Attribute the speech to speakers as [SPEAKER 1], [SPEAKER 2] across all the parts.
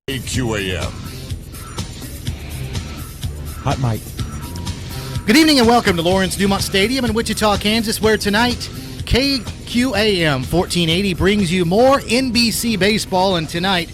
[SPEAKER 1] KQAM.
[SPEAKER 2] Hot mic.
[SPEAKER 3] Good evening and welcome to Lawrence Dumont Stadium in Wichita, Kansas, where tonight KQAM 1480 brings you more NBC baseball, and tonight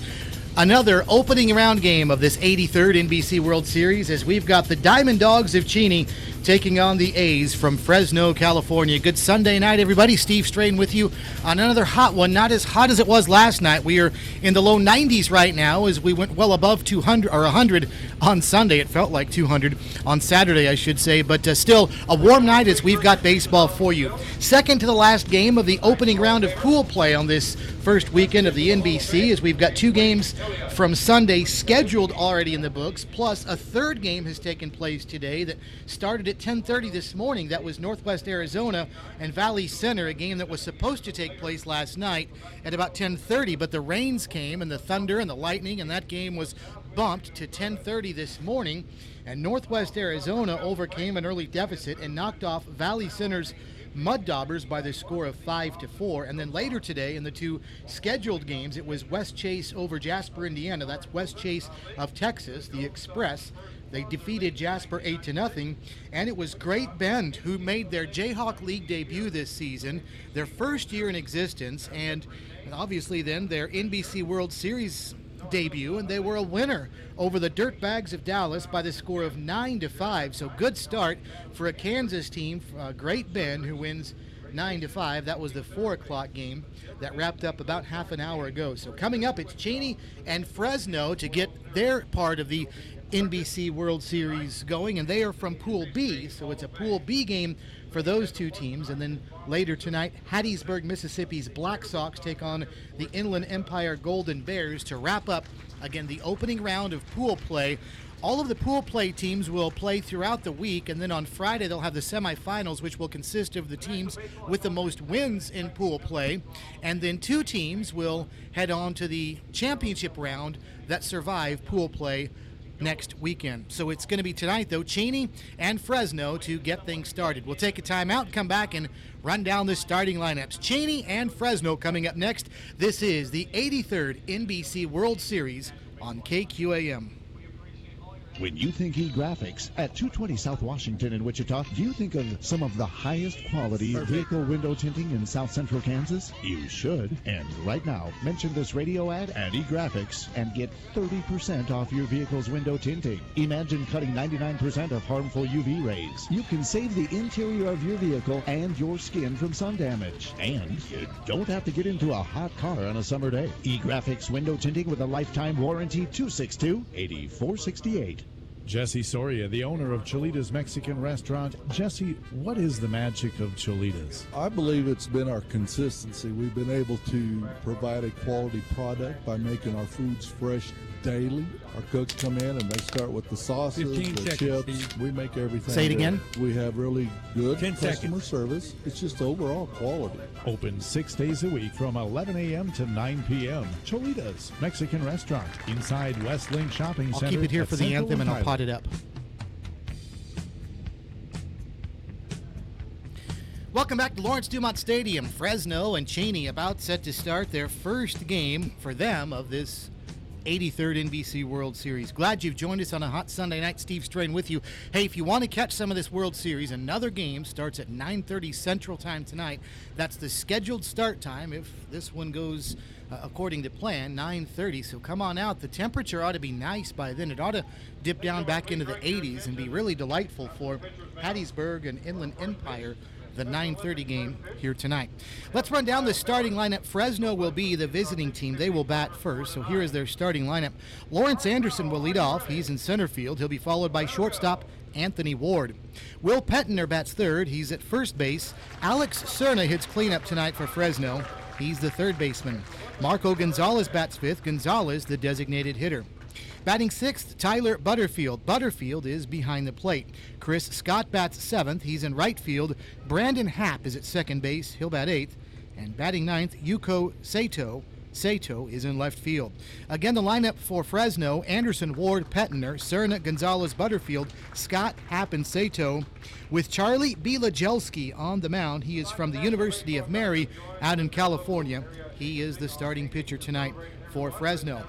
[SPEAKER 3] another opening round game of this 83rd NBC World Series as we've got the Diamond Dawgs of Cheny taking on the A's from Fresno, California. Good Sunday night, everybody. Steve Strain with you on another hot one. Not as hot as it was last night. We are in the low 90s right now as we went well above 200 or 100 on Sunday. It felt like 200 on Saturday, I should say, but still a warm night as we've got baseball for you. Second to the last game of the opening round of pool play on this first weekend of the NBC as we've got two games from Sunday scheduled already in the books, plus a third game has taken place today that started at 10:30 this morning. That was Northwest Arizona and Valley Center, a game that was supposed to take place last night at about 10:30, but the rains came and the thunder and the lightning, and that game was bumped to 10:30 this morning, and Northwest Arizona overcame an early deficit and knocked off Valley Center's Mud Daubers by the score of 5-4. And then later today in the two scheduled games, it was West Chase over Jasper, Indiana. That's West Chase of Texas, the Express. They defeated Jasper 8-0, and it was Great Bend who made their Jayhawk League debut this season, their first year in existence, and obviously then their NBC World Series debut, and they were a winner over the Dirtbags of Dallas by the score of 9-5. So good start for a Kansas team, Great Bend, who wins 9-5. That was the 4 o'clock game that wrapped up about half an hour ago. So coming up, it's Cheny and Fresno to get their part of the NBC World Series going, and they are from Pool B, so it's a Pool B game for those two teams. And then later tonight, Hattiesburg, Mississippi's Black Sox take on the Inland Empire Golden Bears to wrap up, again, the opening round of pool play. All of the pool play teams will play throughout the week, and then on Friday they'll have the semifinals, which will consist of the teams with the most wins in pool play, and then two teams will head on to the championship round that survive pool play next weekend. So it's going to be tonight, though, Cheny and Fresno to get things started. We'll take a timeout and come back and run down the starting lineups. Cheny and Fresno coming up next. This is the 83rd NBC World Series on KQAM.
[SPEAKER 2] When you think e-graphics at 220 South Washington in Wichita, do you think of some of the highest quality vehicle window tinting in South Central Kansas? You should. And right now, mention this radio ad and e-graphics and get 30% off your vehicle's window tinting. Imagine cutting 99% of harmful UV rays. You can save the interior of your vehicle and your skin from sun damage. And you don't have to get into a hot car on a summer day. E-graphics window tinting with a lifetime warranty, 262-8468.
[SPEAKER 4] Jesse Soria, the owner of Cholitas Mexican Restaurant. Jesse, what is the magic of Cholitas?
[SPEAKER 5] I believe it's been our consistency. We've been able to provide a quality product by making our foods fresh daily. Our cooks come in and they start with the sauces, the chips. We make everything.
[SPEAKER 3] Say it again.
[SPEAKER 5] We have really good customer service. It's just overall quality.
[SPEAKER 4] Open 6 days a week from 11 a.m. to 9 p.m. Cholitas Mexican Restaurant inside West Link Shopping Center.
[SPEAKER 3] I'll keep it here for the anthem and I'll pot it up. Welcome back to Lawrence Dumont Stadium. Fresno and Cheny about set to start their first game for them of this 83rd NBC World Series. Glad you've joined us on a hot Sunday night. Steve Strain with you. Hey, if you want to catch some of this World Series, another game starts at 9:30 Central Time tonight. That's the scheduled start time if this one goes according to plan, 9:30. So come on out. The temperature ought to be nice by then. It ought to dip down back into the 80s and be really delightful for Hattiesburg and Inland Empire, the 9:30 game here tonight. Let's run down the starting lineup. Fresno will be the visiting team. They will bat first, so here is their starting lineup. Lawrence Anderson will lead off. He's in center field. He'll be followed by shortstop Anthony Ward. Will Pettener bats third. He's at first base. Alex Cerna hits cleanup tonight for Fresno. He's the third baseman. Marco Gonzalez bats fifth. Gonzalez, the designated hitter. Batting sixth, Tyler Butterfield. Butterfield is behind the plate. Chris Scott bats seventh. He's in right field. Brandon Happ is at second base. He'll bat eighth. And batting ninth, Yuko Sato. Sato is in left field. Again, the lineup for Fresno: Anderson, Ward, Pettener, Cerna, Gonzalez, Butterfield, Scott, Happ, and Sato. With Charlie Bielagelski on the mound. He is from the University of Mary out in California. He is the starting pitcher tonight for Fresno.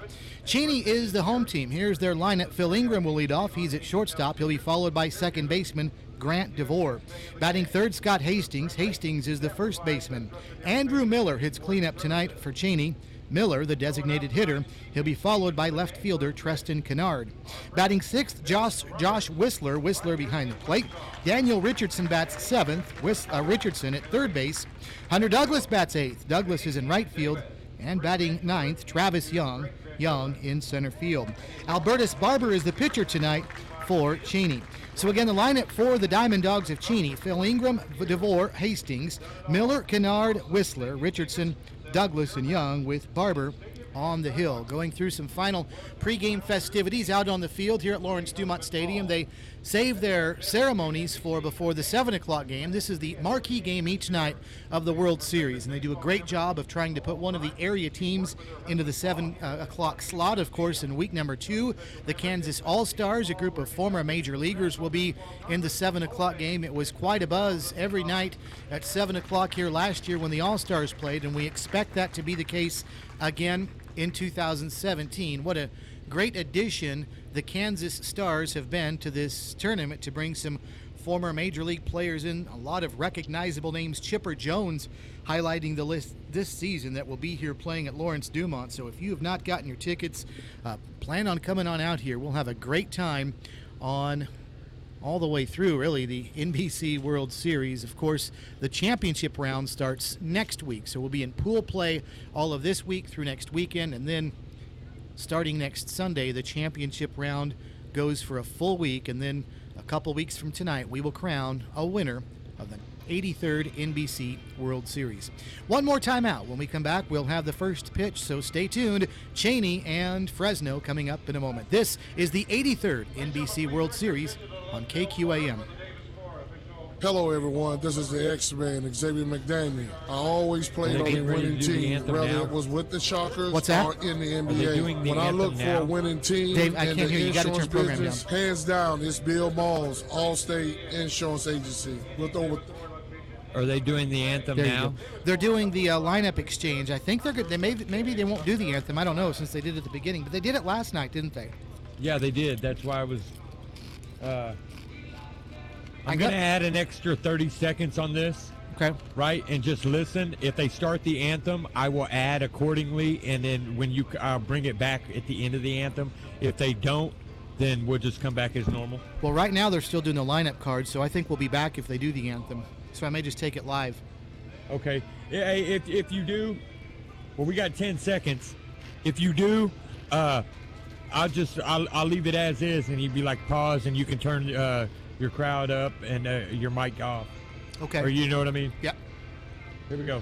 [SPEAKER 3] Cheny is the home team. Here's their lineup. Phil Ingram will lead off. He's at shortstop. He'll be followed by second baseman Grant DeVore. Batting third, Scott Hastings. Hastings is the first baseman. Andrew Miller hits cleanup tonight for Cheny. Miller, the designated hitter, he'll be followed by left fielder Treston Kennard. Batting sixth, Josh Whistler. Whistler behind the plate. Daniel Richardson bats seventh. Richardson at third base. Hunter Douglas bats eighth. Douglas is in right field. And batting ninth, Travis Young. Young in center field. Albertus Barber is the pitcher tonight for Cheny. So again, the lineup for the Diamond Dogs of Cheny: Phil Ingram, DeVore, Hastings, Miller, Kennard, Whistler, Richardson, Douglas, and Young, with Barber on the hill. Going through some final pregame festivities out on the field here at Lawrence Dumont Stadium. They save their ceremonies for before the 7 o'clock game. This is the marquee game each night of the World Series, and they do a great job of trying to put one of the area teams into the 7 o'clock slot. Of course, in week number 2, the Kansas All-Stars, a group of former major leaguers, will be in the 7 o'clock game. It was quite a buzz every night at 7 o'clock here last year when the All-Stars played, and we expect that to be the case again in 2017. What a great addition the Kansas Stars have been to this tournament to bring some former major league players in, a lot of recognizable names. Chipper Jones highlighting the list this season that will be here playing at Lawrence Dumont. So if you have not gotten your tickets, plan on coming on out here. We'll have a great time on all the way through, really, the NBC World Series. Of course, the championship round starts next week, so we'll be in pool play all of this week through next weekend, and then starting next Sunday, the championship round goes for a full week, and then a couple weeks from tonight, we will crown a winner of the 83rd NBC World Series. One more time out. When we come back, we'll have the first pitch, so stay tuned. Cheny and Fresno coming up in a moment. This is the 83rd NBC World Series on KQAM.
[SPEAKER 1] Hello, everyone. This is the X-Man, Xavier McDaniel. I always played on a winning team, whether it was with the Shockers or in the NBA. When I look for a winning team
[SPEAKER 3] Dave, I
[SPEAKER 1] in
[SPEAKER 3] can't
[SPEAKER 1] the
[SPEAKER 3] hear you. Got to turn
[SPEAKER 1] insurance
[SPEAKER 3] program
[SPEAKER 1] business,
[SPEAKER 3] down.
[SPEAKER 1] hands down, it's Bill Balls, Allstate Insurance Agency. With over.
[SPEAKER 6] Are they doing the anthem
[SPEAKER 3] There you
[SPEAKER 6] now?
[SPEAKER 3] go. They're doing the lineup exchange. I think they're good. Maybe they won't do the anthem. I don't know, since they did it at the beginning, but they did it last night, didn't they?
[SPEAKER 6] Yeah, they did. That's why I was. I'm going to add an extra 30 seconds on this.
[SPEAKER 3] Okay.
[SPEAKER 6] Right? And just listen. If they start the anthem, I will add accordingly. And then when you bring it back at the end of the anthem, if they don't, then we'll just come back as normal.
[SPEAKER 3] Well, right now they're still doing the lineup cards, so I think we'll be back if they do the anthem. So I may just take it live.
[SPEAKER 6] Okay. If you do, well, we got 10 seconds. If you do, I'll leave it as is, and you'd be like pause, and you can turn your crowd up and your mic off.
[SPEAKER 3] Okay.
[SPEAKER 6] Or you know what I mean?
[SPEAKER 3] Yep.
[SPEAKER 6] Here we go.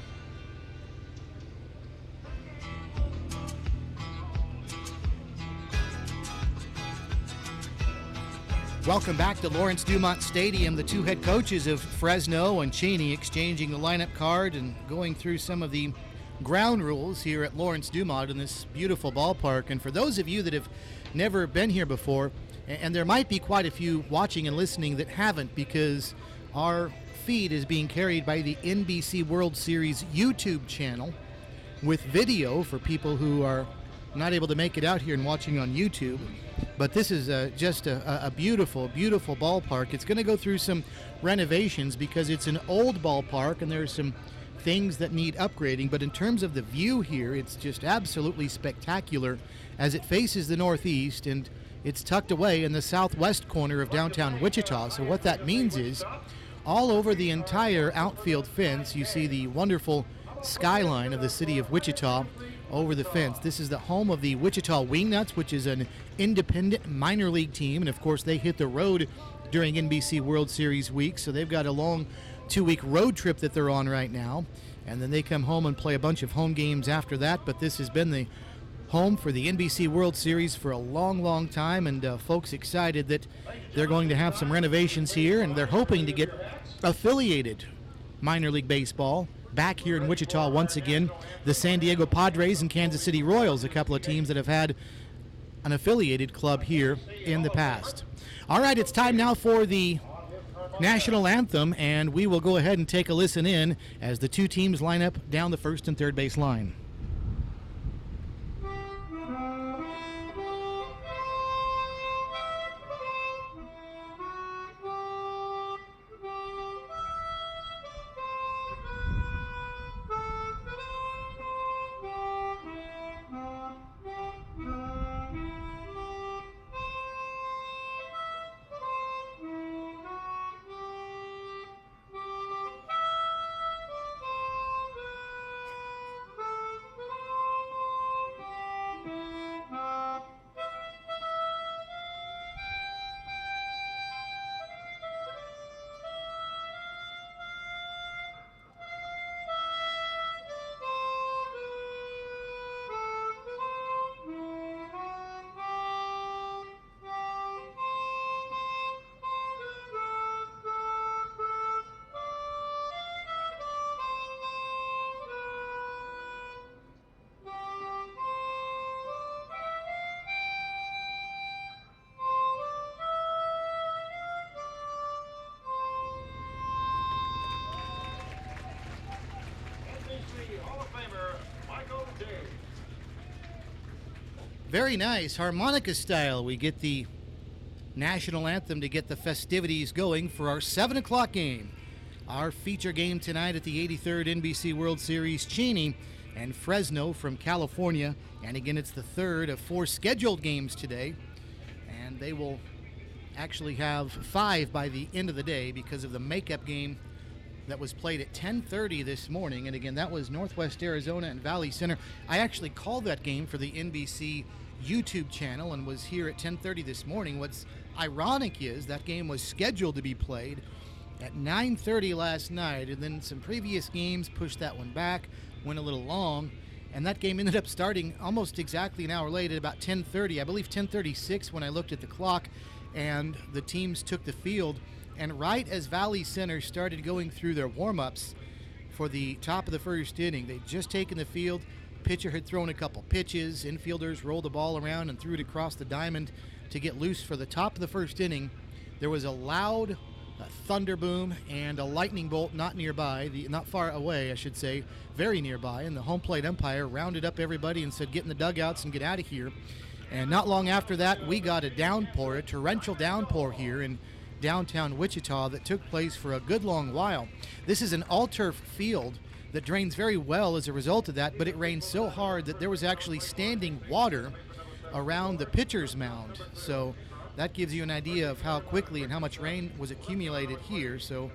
[SPEAKER 3] Welcome back to Lawrence Dumont Stadium. The two head coaches of Fresno and Cheny exchanging the lineup card and going through some of the ground rules here at Lawrence Dumont in this beautiful ballpark. And for those of you that have never been here before, and there might be quite a few watching and listening that haven't, because our feed is being carried by the NBC World Series YouTube channel with video for people who are not able to make it out here and watching on YouTube. But this is just a beautiful, beautiful ballpark. It's going to go through some renovations because it's an old ballpark and there's some things that need upgrading. But in terms of the view here, it's just absolutely spectacular as it faces the northeast, and it's tucked away in the southwest corner of downtown Wichita. So what that means is all over the entire outfield fence, you see the wonderful skyline of the city of Wichita over the fence. This is the home of the Wichita Wingnuts, which is an independent minor league team. And of course, they hit the road during NBC World Series week. So they've got a long 2-week road trip that they're on right now. And then they come home and play a bunch of home games after that. But this has been the home for the NBC World Series for a long, long time. And folks excited that they're going to have some renovations here. And they're hoping to get affiliated minor league baseball back here in Wichita once again. The San Diego Padres and Kansas City Royals, a couple of teams that have had an affiliated club here in the past. All right, it's time now for the national anthem, and we will go ahead and take a listen in as the two teams line up down the first and third base line. Very nice. Harmonica style. We get the national anthem to get the festivities going for our 7 o'clock game. Our feature game tonight at the 83rd NBC World Series, Cheny and Fresno from California. And again, it's the third of 4 scheduled games today. And they will actually have 5 by the end of the day because of the makeup game that was played at 10:30 this morning. And again, that was Northwest Arizona and Valley Center. I actually called that game for the NBC YouTube channel and was here at 10:30 this morning. What's ironic is that game was scheduled to be played at 9:30 last night, and then some previous games pushed that one back, went a little long, and that game ended up starting almost exactly an hour late at about 10:30, I believe 10:36 when I looked at the clock, and the teams took the field. And right as Valley Center started going through their warm-ups for the top of the first inning, they'd just taken the field. Pitcher had thrown a couple pitches. Infielders rolled the ball around and threw it across the diamond to get loose for the top of the first inning. There was a loud thunder boom and a lightning bolt not far away, I should say, very nearby. And the home plate umpire rounded up everybody and said, "Get in the dugouts and get out of here." And not long after that, we got a downpour, a torrential downpour here in downtown Wichita that took place for a good long while. This is an all-turf field that drains very well as a result of that, but it rained so hard that there was actually standing water around the pitcher's mound. So that gives you an idea of how quickly and how much rain was accumulated here. So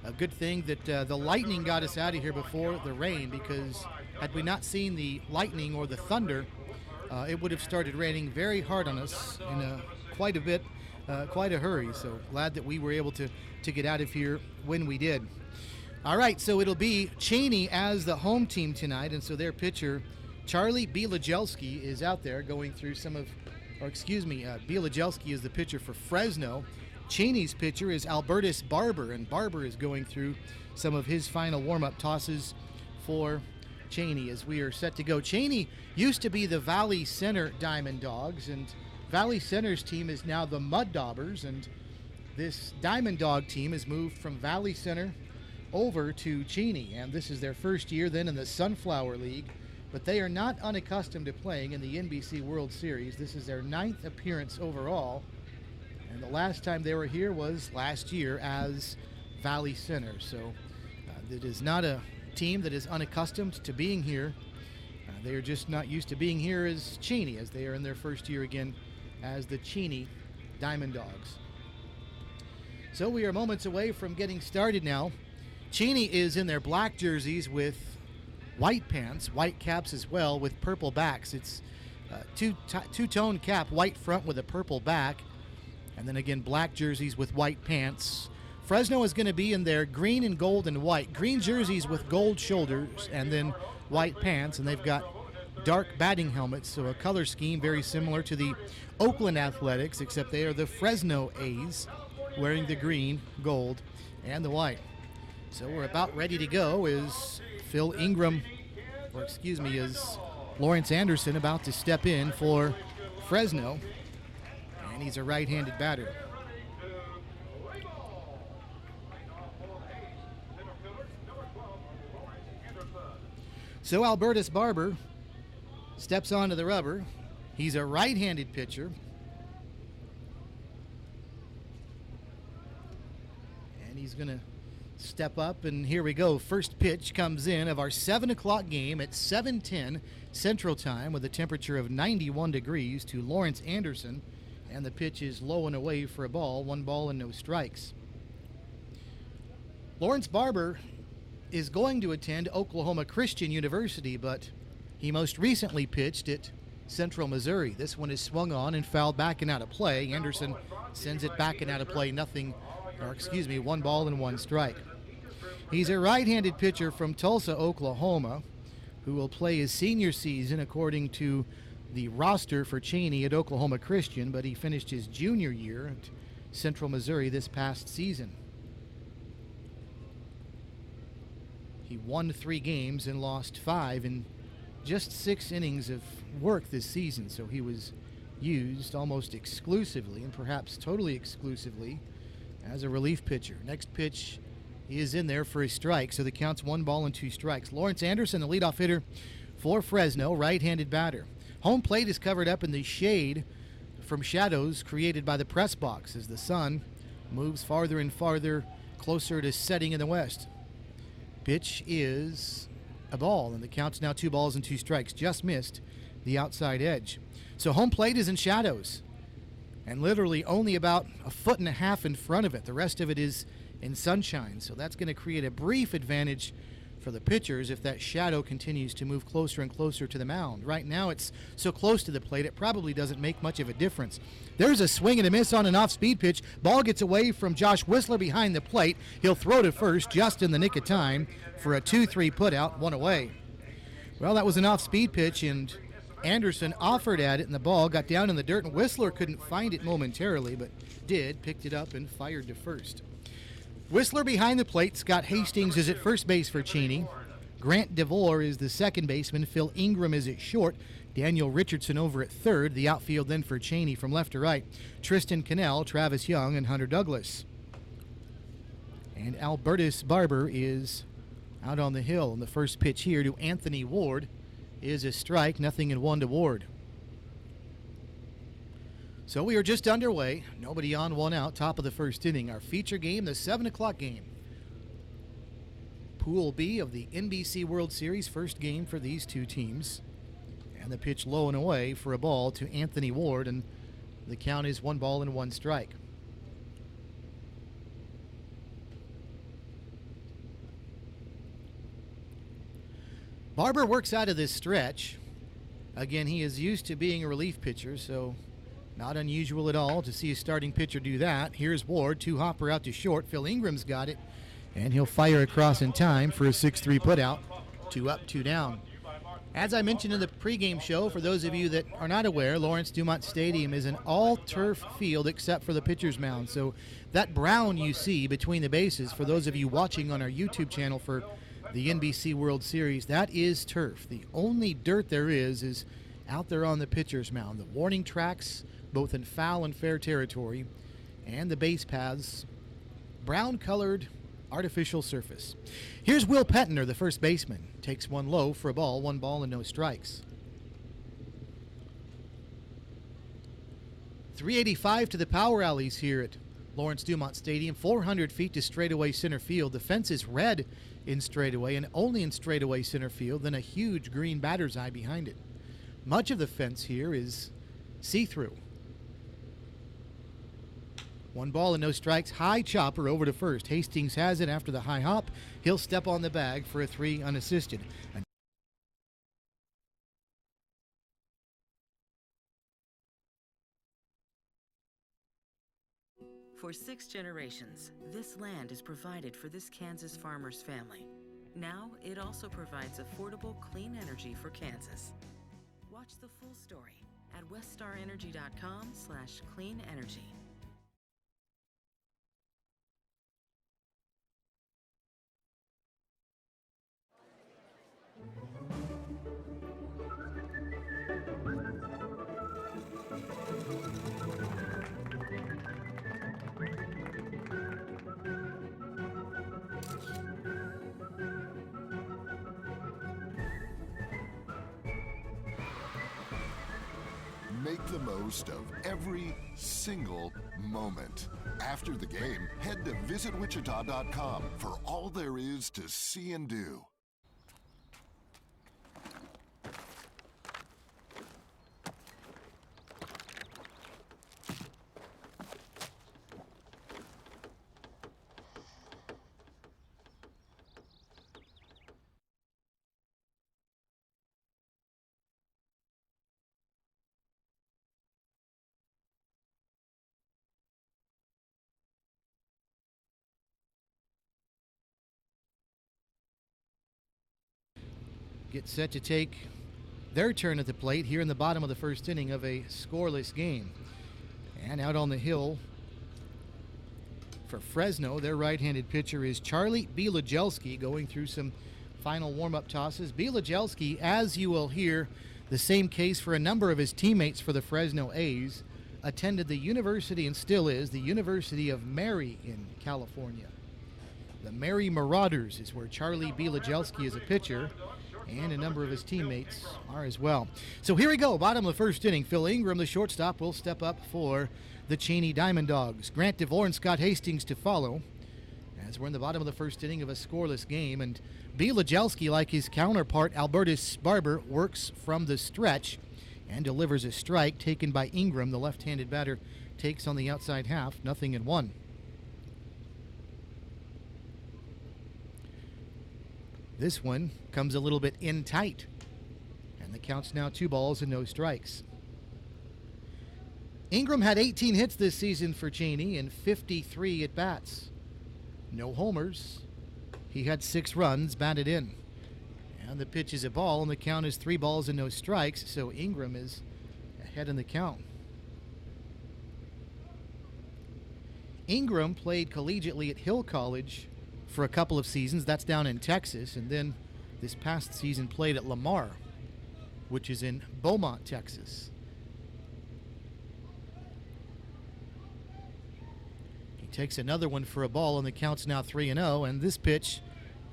[SPEAKER 3] a good thing that the lightning got us out of here before the rain, because had we not seen the lightning or the thunder, it would have started raining very hard on us in quite a hurry. So glad that we were able to get out of here when we did. All right, so it'll be Cheny as the home team tonight, and so their pitcher, Charlie Bielagelski, is out there going through Bielagelski is the pitcher for Fresno. Cheny's pitcher is Albertus Barber, and Barber is going through some of his final warm-up tosses for Cheny as we are set to go. Cheny used to be the Valley Center Diamond Dogs, and Valley Center's team is now the Mud Daubers, and this Diamond Dog team has moved from Valley Center over to Cheny, and this is their first year then in the Sunflower League, but they are not unaccustomed to playing in the NBC World Series. This is their 9th appearance overall, and the last time they were here was last year as Valley Center. So it is not a team that is unaccustomed to being here. They are just not used to being here as Cheny, as they are in their first year again as the Cheny Diamond Dogs. So we are moments away from getting started now. Cheny is in their black jerseys with white pants, white caps as well with purple backs. It's two-tone cap, white front with a purple back, and then again black jerseys with white pants. Fresno is going to be in their green and gold and white. Green jerseys with gold shoulders and then white pants, and they've got dark batting helmets, so a color scheme very similar to the Oakland Athletics, except they are the Fresno A's, wearing the green, gold, and the white. So we're about ready to go. Is Lawrence Anderson about to step in for Fresno, and he's a right-handed batter. So Albertus Barber steps onto the rubber. He's a right-handed pitcher. And he's going to step up, and here we go. First pitch comes in of our 7 o'clock game at 7:10 Central Time with a temperature of 91 degrees to Lawrence Anderson. And the pitch is low and away for a ball, 1 ball and no strikes. Lawrence Barber is going to attend Oklahoma Christian University, but he most recently pitched at Central Missouri. This one is swung on and fouled back and out of play. Anderson sends it back and out of play, 1 ball and 1 strike. He's a right-handed pitcher from Tulsa, Oklahoma, who will play his senior season according to the roster for Cheny at Oklahoma Christian, but he finished his junior year at Central Missouri this past season. He won 3 games and lost 5 in just 6 innings of work this season, so he was used almost exclusively, and perhaps totally exclusively, as a relief pitcher. Next pitch, he is in there for a strike, so the count's 1 ball and 2 strikes. Lawrence Anderson, the leadoff hitter for Fresno, right-handed batter. Home plate is covered up in the shade from shadows created by the press box as the sun moves farther and farther closer to setting in the west. Pitch is a ball, and the count's now 2 balls and 2 strikes. Just missed the outside edge. So home plate is in shadows, and literally only about 1.5 feet in front of it. The rest of it is in sunshine, so that's going to create a brief advantage for the pitchers if that shadow continues to move closer and closer to the mound. Right now it's so close to the plate it probably doesn't make much of a difference. There's a swing and a miss on an off-speed pitch. Ball gets away from Josh Whistler behind the plate. He'll throw to first just in the nick of time for a 2-3 putout, 1 away. Well, that was an off-speed pitch, and Anderson offered at it, and the ball got down in the dirt, and Whistler couldn't find it momentarily, but picked it up and fired to first. Whistler behind the plate. Scott Hastings is at first base for Cheny. Grant DeVore is the second baseman. Phil Ingram is at short. Daniel Richardson over at third. The outfield then for Cheny from left to right. Tristan Cannell, Travis Young, and Hunter Douglas. And Albertus Barber is out on the hill. And the first pitch here to Anthony Ward is a strike, 0-1 to Ward. So we are just underway. Nobody on, 1 out, top of the first inning. Our feature game, the 7 o'clock game. Pool B of the NBC World Series, first game for these two teams. And the pitch low and away for a ball to Anthony Ward, and the count is 1 ball and 1 strike. Barber works out of this stretch. Again, he is used to being a relief pitcher, so not unusual at all to see a starting pitcher do that. Here's Ward, 2-hopper out to short. Phil Ingram's got it, and he'll fire across in time for a 6-3 putout. 2 up, 2 down. As I mentioned in the pregame show, for those of you that are not aware, Lawrence Dumont Stadium is an all-turf field except for the pitcher's mound. So that brown you see between the bases, for those of you watching on our YouTube channel for the NBC World Series, that is turf. The only dirt there is out there on the pitcher's mound. The warning tracks, both in foul and fair territory, and the base paths, brown-colored artificial surface. Here's Will Petner, the first baseman. Takes one low for a ball, 1 ball and no strikes. 385 to the power alleys here at Lawrence Dumont Stadium. 400 feet to straightaway center field. The fence is red in straightaway and only in straightaway center field, then a huge green batter's eye behind it. Much of the fence here is see-through. 1 ball and no strikes. High chopper over to first. Hastings has it after the high hop. He'll step on the bag for a 3 unassisted.
[SPEAKER 7] For 6 generations, this land is provided for this Kansas farmer's family. Now, it also provides affordable, clean energy for Kansas. Watch the full story at weststarenergy.com/cleanenergy.
[SPEAKER 8] Make the most of every single moment. After the game, head to visitwichita.com for all there is to see and do.
[SPEAKER 3] Get set to take their turn at the plate here in the bottom of the first inning of a scoreless game. And out on the hill for Fresno, their right-handed pitcher is Charlie Bielagelski, going through some final warm-up tosses. Bielagelski, as you will hear, the same case for a number of his teammates for the Fresno A's, attended the university and still is the University of Mary in California. The Mary Marauders is where Charlie Bielagelski is a pitcher. and a number of his teammates are as well. So here we go, bottom of the first inning. Phil Ingram, the shortstop, will step up for the Cheny Diamond Dogs. Grant DeVore and Scott Hastings to follow, as we're in the bottom of the first inning of a scoreless game. And B. Lajelski, like his counterpart Albertus Barber, works from the stretch and delivers a strike taken by Ingram. The left-handed batter takes on the outside half, 0-1. This one comes a little bit in tight, and the count's now 2 balls and no strikes. Ingram had 18 hits this season for Cheny and 53 at-bats. No homers. He had 6 runs batted in. And the pitch is a ball, and the count is 3 balls and no strikes, so Ingram is ahead in the count. Ingram played collegiately at Hill College for a couple of seasons. That's down in Texas, and then this past season played at Lamar, which is in Beaumont, Texas. He takes another one for a ball, and the count's now 3-0, and this pitch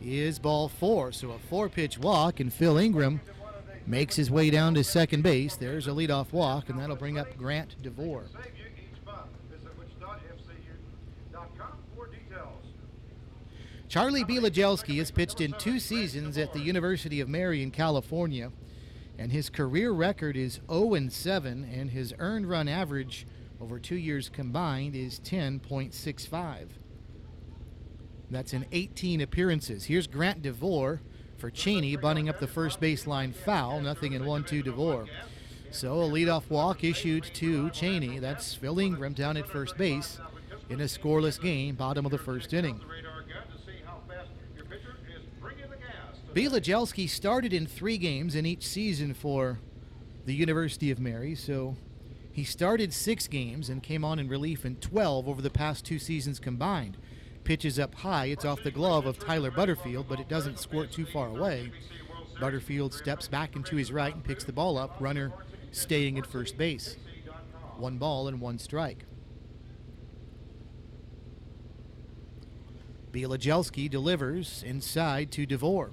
[SPEAKER 3] is ball 4. So a 4-pitch walk, and Phil Ingram makes his way down to second base. There's a leadoff walk, and that'll bring up Grant DeVore. Charlie B. Lajelski has pitched in 2 seasons at the University of Mary in California, and his career record is 0-7, and his earned run average over 2 years combined is 10.65. That's in 18 appearances. Here's Grant DeVore for Cheny, bunting up the first baseline foul, 0-1 DeVore. So a leadoff walk issued to Cheny. That's Phil Ingram down at first base in a scoreless game, bottom of the first inning. B. Lajelski started in 3 games in each season for the University of Mary, so he started 6 games and came on in relief in 12 over the past 2 seasons combined. Pitches up high, it's off the glove of Tyler Butterfield, but it doesn't squirt too far away. Butterfield steps back into his right and picks the ball up, runner staying at first base. 1 ball and 1 strike. B. Lajelski delivers inside to DeVore,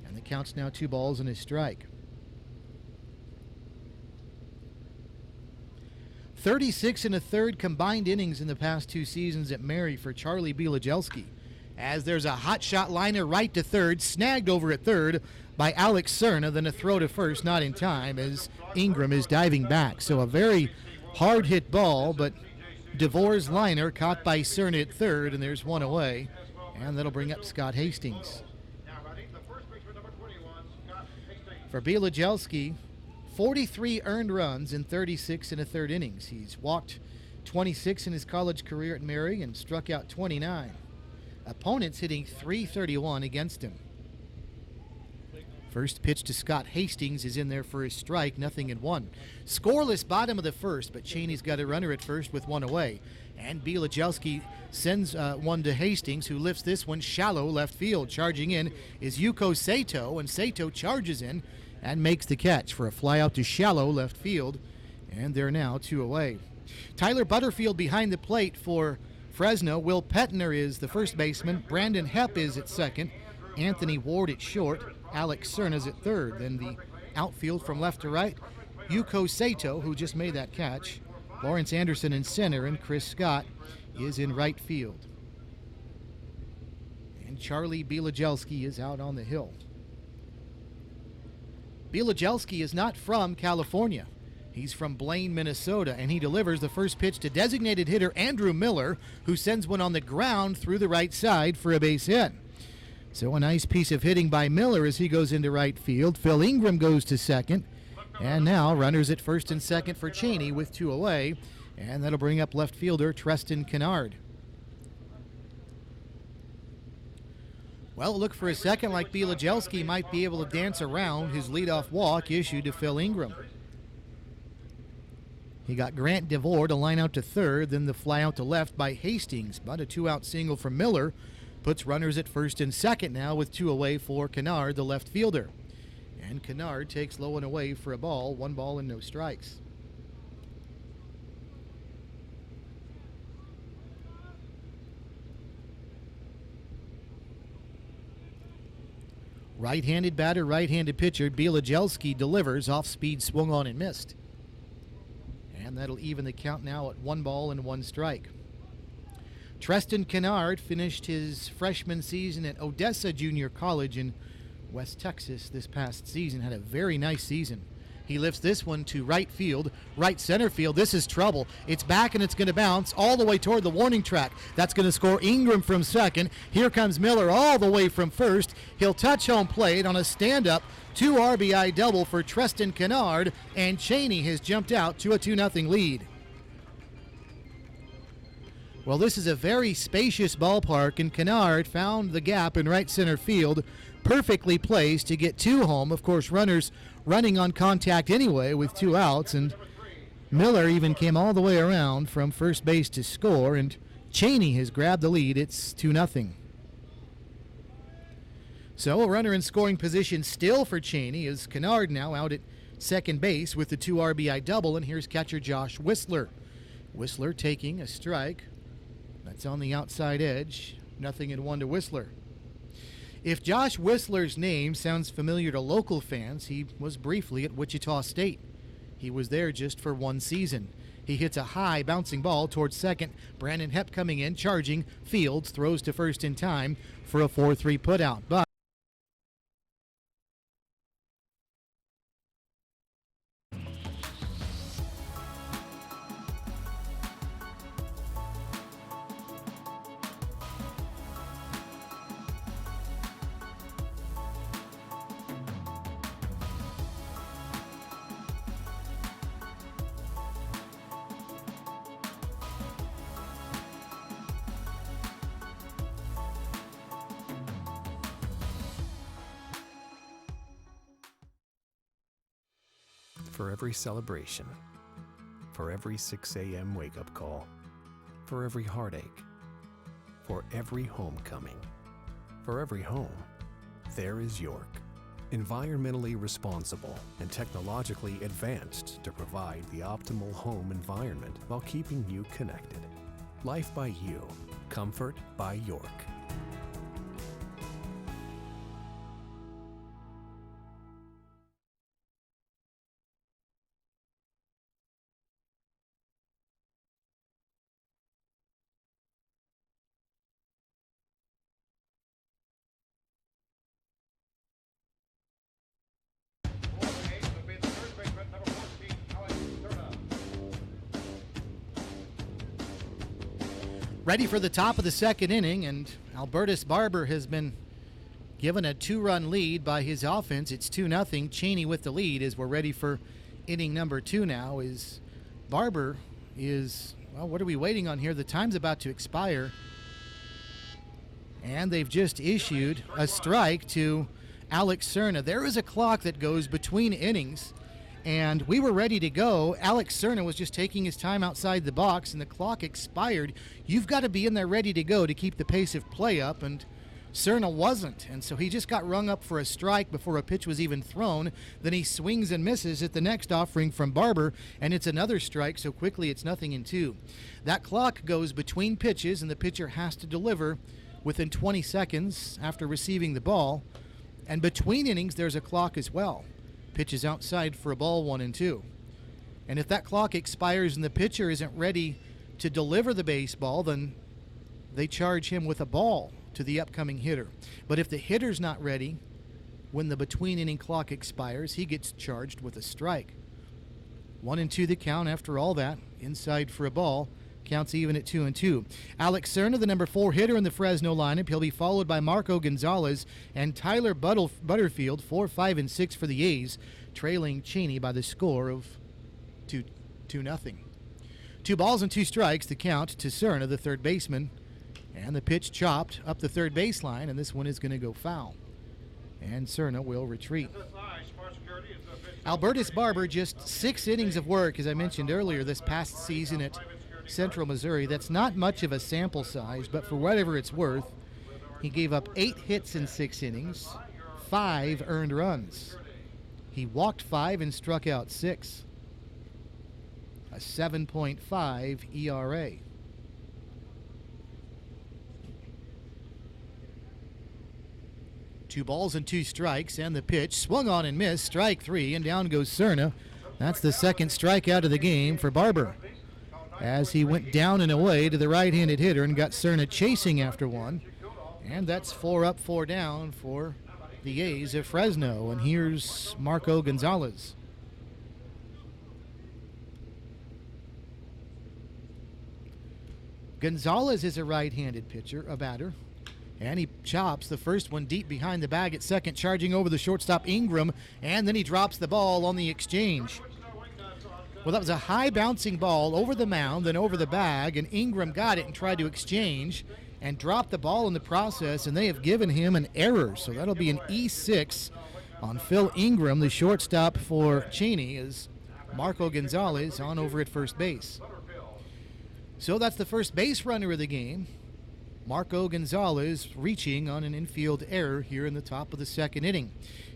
[SPEAKER 3] and the count's now 2 balls and a strike. 36 1/3 combined innings in the past 2 seasons at Mary for Charlie B. Lajelski, as there's a hot shot liner right to third, snagged over at third by Alex Cerna, then a throw to first, not in time, as Ingram is diving back. So a very hard hit ball, but DeVore's liner caught by Cerna at third, and there's 1 away, and that'll bring up Scott Hastings. For B. Lajelski, 43 earned runs in 36 1/3 innings. He's walked 26 in his college career at Mary and struck out 29. Opponents hitting .331 against him. First pitch to Scott Hastings is in there for his strike, 0-1. Scoreless bottom of the first, but Cheny's got a runner at first with 1 away. And B. Lajelski sends one to Hastings, who lifts this one shallow left field. Charging in is Yuko Sato, and Sato charges in and makes the catch for a fly out to shallow left field, and they're now 2 away. Tyler Butterfield behind the plate for Fresno. Will Petner is the first baseman. Brandon Hepp is at second. Anthony Ward at short. Alex Cerna's at third. Then the outfield from left to right, Yuko Sato, who just made that catch. Lawrence Anderson in center, and Chris Scott is in right field. And Charlie B. Lajelski is out on the hill. B. Lajelski is not from California. He's from Blaine, Minnesota, and he delivers the first pitch to designated hitter Andrew Miller, who sends one on the ground through the right side for a base hit. So a nice piece of hitting by Miller as he goes into right field. Phil Ingram goes to second, and now runners at first and second for Cheny with 2 away, and that'll bring up left fielder Treston Kennard. Well, look for a second like B. Lajelski might be able to dance around his leadoff walk issued to Phil Ingram. He got Grant DeVore to line out to third, then the fly out to left by Hastings, but a 2-out single from Miller puts runners at first and second now with 2 away for Kennard, the left fielder. And Kennard takes low and away for a ball, 1 ball and no strikes. Right-handed batter, right-handed pitcher. Bielagelski delivers, off speed, swung on and missed. And that'll even the count now at 1-1 strike. Treston Kennard finished his freshman season at Odessa Junior College in West Texas this past season. Had a very nice season. He lifts this one to right field, right center field. This is trouble. It's back and it's going to bounce all the way toward the warning track. That's going to score Ingram from second. Here comes Miller all the way from first. He'll touch home plate on a stand-up 2 RBI double for Treston Kennard, and Cheny has jumped out to a 2-0 lead. Well, this is a very spacious ballpark, and Kennard found the gap in right center field, perfectly placed to get 2 home. Of course, runners running on contact anyway with 2 outs, and Miller even came all the way around from first base to score, and Cheny has grabbed the lead. It's 2-0. So a runner in scoring position still for Cheny is Kennard now out at second base with the 2 RBI double, and here's catcher Josh Whistler. Whistler taking a strike. That's on the outside edge. 0-1 to Whistler. If Josh Whistler's name sounds familiar to local fans, he was briefly at Wichita State. He was there just for 1 season. He hits a high bouncing ball towards second. Brandon Hepp coming in, charging. Fields throws to first in time for a 4-3 putout. But
[SPEAKER 9] for every celebration, for every 6 a.m. wake-up call, for every heartache, for every homecoming, for every home, there is York. Environmentally responsible and technologically advanced to provide the optimal home environment while keeping you connected. Life by You, comfort by York.
[SPEAKER 3] ready for the top of the second inning, and Albertus Barber has been given a 2-run lead by his offense. It's 2-0. Cheny with the lead as we're ready for inning number 2 now. Is Barber is, well, what are we waiting on here? The time's about to expire, and they've just issued a strike to Alex Cerna. There is a clock that goes between innings, and we were ready to go. Alex Cerna was just taking his time outside the box, and the clock expired. You've got to be in there ready to go to keep the pace of play up, and Cerna wasn't, and so he just got rung up for a strike before a pitch was even thrown. Then he swings and misses at the next offering from Barber, and it's another strike, so quickly it's 0-2. That clock goes between pitches, and the pitcher has to deliver within 20 seconds after receiving the ball. And between innings, there's a clock as well. Pitches outside for a ball, 1-2. And if that clock expires and the pitcher isn't ready to deliver the baseball, then they charge him with a ball to the upcoming hitter. But if the hitter's not ready when the between inning clock expires, he gets charged with a strike. 1-2 the count after all that. Inside for a ball. Counts even at 2-2. Alex Cerna, the number 4 hitter in the Fresno lineup. He'll be followed by Marco Gonzalez and Tyler Butterfield, 4, 5, and 6 for the A's, trailing Cheny by the score of 2-0. 2 balls and 2 strikes, the count to Cerna, the third baseman. And the pitch chopped up the third baseline, and this one is going to go foul. And Cerna will retreat. Albertus Barber, just 6 innings of work, as I mentioned earlier, this past season at Central Missouri. That's not much of a sample size, but for whatever it's worth, he gave up 8 hits in 6 innings, 5 earned runs. He walked 5 and struck out 6. A 7.5 ERA. 2 balls and 2 strikes, and the pitch swung on and missed. Strike 3, and down goes Cerna. That's the second strikeout of the game for Barber, as he went down and away to the right-handed hitter and got Cerna chasing after one. And that's 4 up, 4 down for the A's of Fresno. And here's Marco Gonzalez. Gonzalez is a right-handed pitcher, a batter. And he chops the first one deep behind the bag at second, charging over the shortstop Ingram, and then he drops the ball on the exchange. Well, that was a high bouncing ball over the mound, then over the bag, and Ingram got it and tried to exchange and dropped the ball in the process, and they have given him an error. So that'll be an E6 on Phil Ingram, the shortstop for Cheny, is Marco Gonzalez on over at first base. So that's the first base runner of the game. Marco Gonzalez reaching on an infield error here in the top of the second inning.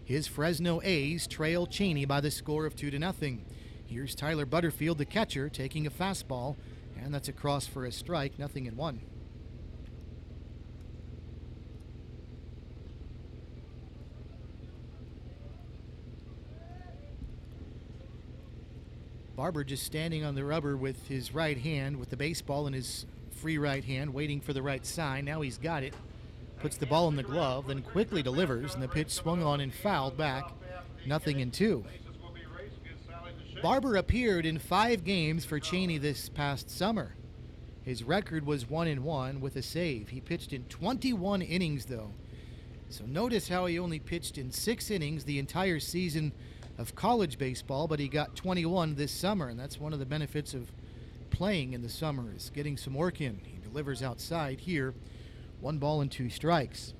[SPEAKER 3] His Fresno A's trail Cheny by the score of 2-0. Here's Tyler Butterfield, the catcher, taking a fastball, and that's across for a strike, 0-1. Barber just standing on the rubber with his right hand, with the baseball in his free right hand, waiting for the right sign. Now he's got it. Puts the ball in the glove, then quickly delivers, and the pitch swung on and fouled back, 0-2. Barber appeared in 5 games for Cheny this past summer. His record was 1-1 with a save. He pitched in 21 innings, though. So notice how he only pitched in 6 innings the entire season of college baseball, but he got 21 this summer, and that's one of the benefits of playing in the summer, is getting some work in. He delivers outside here, 1 ball and 2 strikes.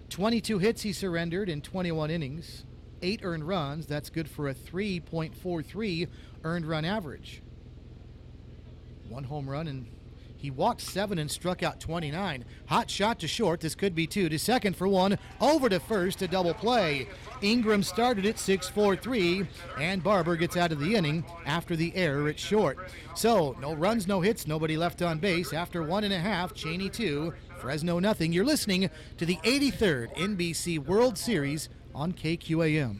[SPEAKER 3] 22 hits he surrendered in 21 innings, 8 earned runs. That's good for a 3.43 earned run average. 1 home run, and he walked 7 and struck out 29. Hot shot to short. This could be 2 to second for 1. Over to first, a double play. Ingram started at 6-4-3, and Barber gets out of the inning after the error at short. So, no runs, no hits, nobody left on base. After 1.5, Cheny 2, Fresno 0. You're listening to the 83rd NBC World Series on KQAM.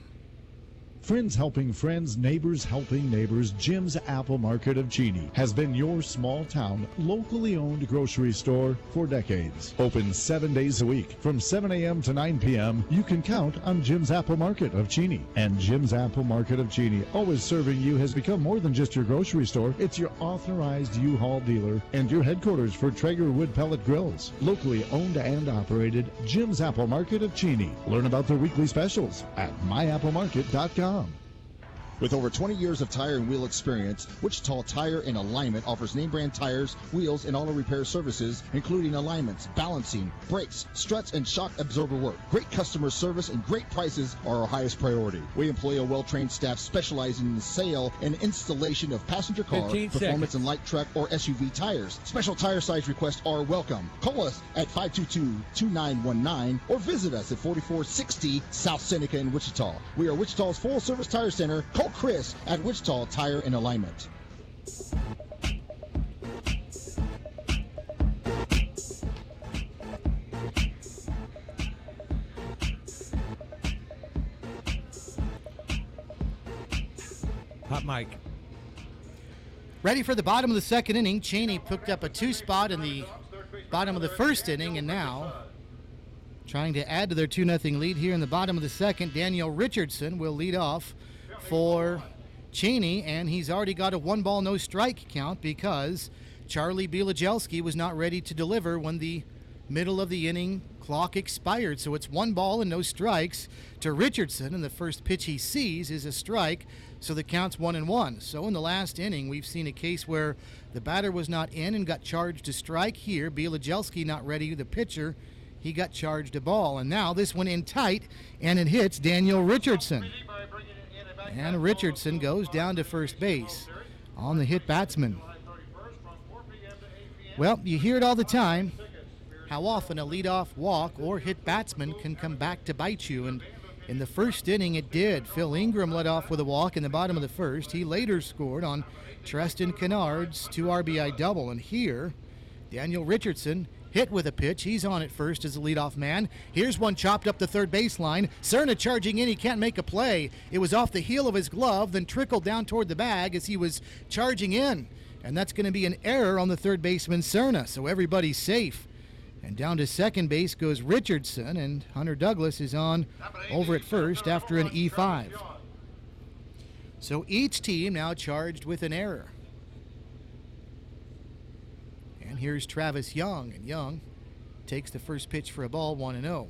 [SPEAKER 2] Friends helping friends, neighbors helping neighbors, Jim's Apple Market of Cheny has been your small town, locally owned grocery store for decades. Open 7 days a week from 7 a.m. to 9 p.m. You can count on Jim's Apple Market of Cheny. And Jim's Apple Market of Cheny, always serving you, has become more than just your grocery store. It's your authorized U-Haul dealer and your headquarters for Traeger wood pellet grills. Locally owned and operated, Jim's Apple Market of Cheny. Learn about their weekly specials at myapplemarket.com.
[SPEAKER 10] With over 20 years of tire and wheel experience, Wichita Tire and Alignment offers name brand tires, wheels, and auto repair services, including alignments, balancing, brakes, struts, and shock absorber work. Great customer service and great prices are our highest priority. We employ a well-trained staff specializing in the sale and installation of passenger car, performance and light truck, or SUV tires. Special tire size requests are welcome. Call us at 522-2919 or visit us at 4460 South Seneca in Wichita. We are Wichita's full-service tire center. Call Chris at Wichita Tire and Alignment.
[SPEAKER 6] Hot mic.
[SPEAKER 3] Ready for the bottom of the second inning. Cheny picked up a 2 spot in the bottom of the first inning, and now trying to add to their 2-0 lead here in the bottom of the second. Daniel Richardson will lead off for Cheny, and he's already got a 1 ball no strike count because Charlie Bielagelski was not ready to deliver when the middle of the inning clock expired. So it's 1 ball and no strikes to Richardson, and the first pitch he sees is a strike, so the count's 1-1. So in the last inning, we've seen a case where the batter was not in and got charged a strike. Here, Bielagelski not ready, the pitcher, he got charged a ball. And now this one in tight, and it hits Daniel Richardson. And Richardson goes down to first base on the hit batsman. Well, you hear it all the time, how often a leadoff walk or hit batsman can come back to bite you. And in the first inning, it did. Phil Ingram led off with a walk in the bottom of the first. He later scored on Treston Kennard's 2 RBI double. And here, Daniel Richardson hit with a pitch. He's on at first as a leadoff man. Here's one chopped up the third baseline. Cerna charging in. He can't make a play. It was off the heel of his glove, then trickled down toward the bag as he was charging in. And that's going to be an error on the third baseman, Cerna. So everybody's safe. And down to second base goes Richardson, and Hunter Douglas is on over at first after an E5. So each team now charged with an error. And here's Travis Young, and Young takes the first pitch for a ball, 1-0.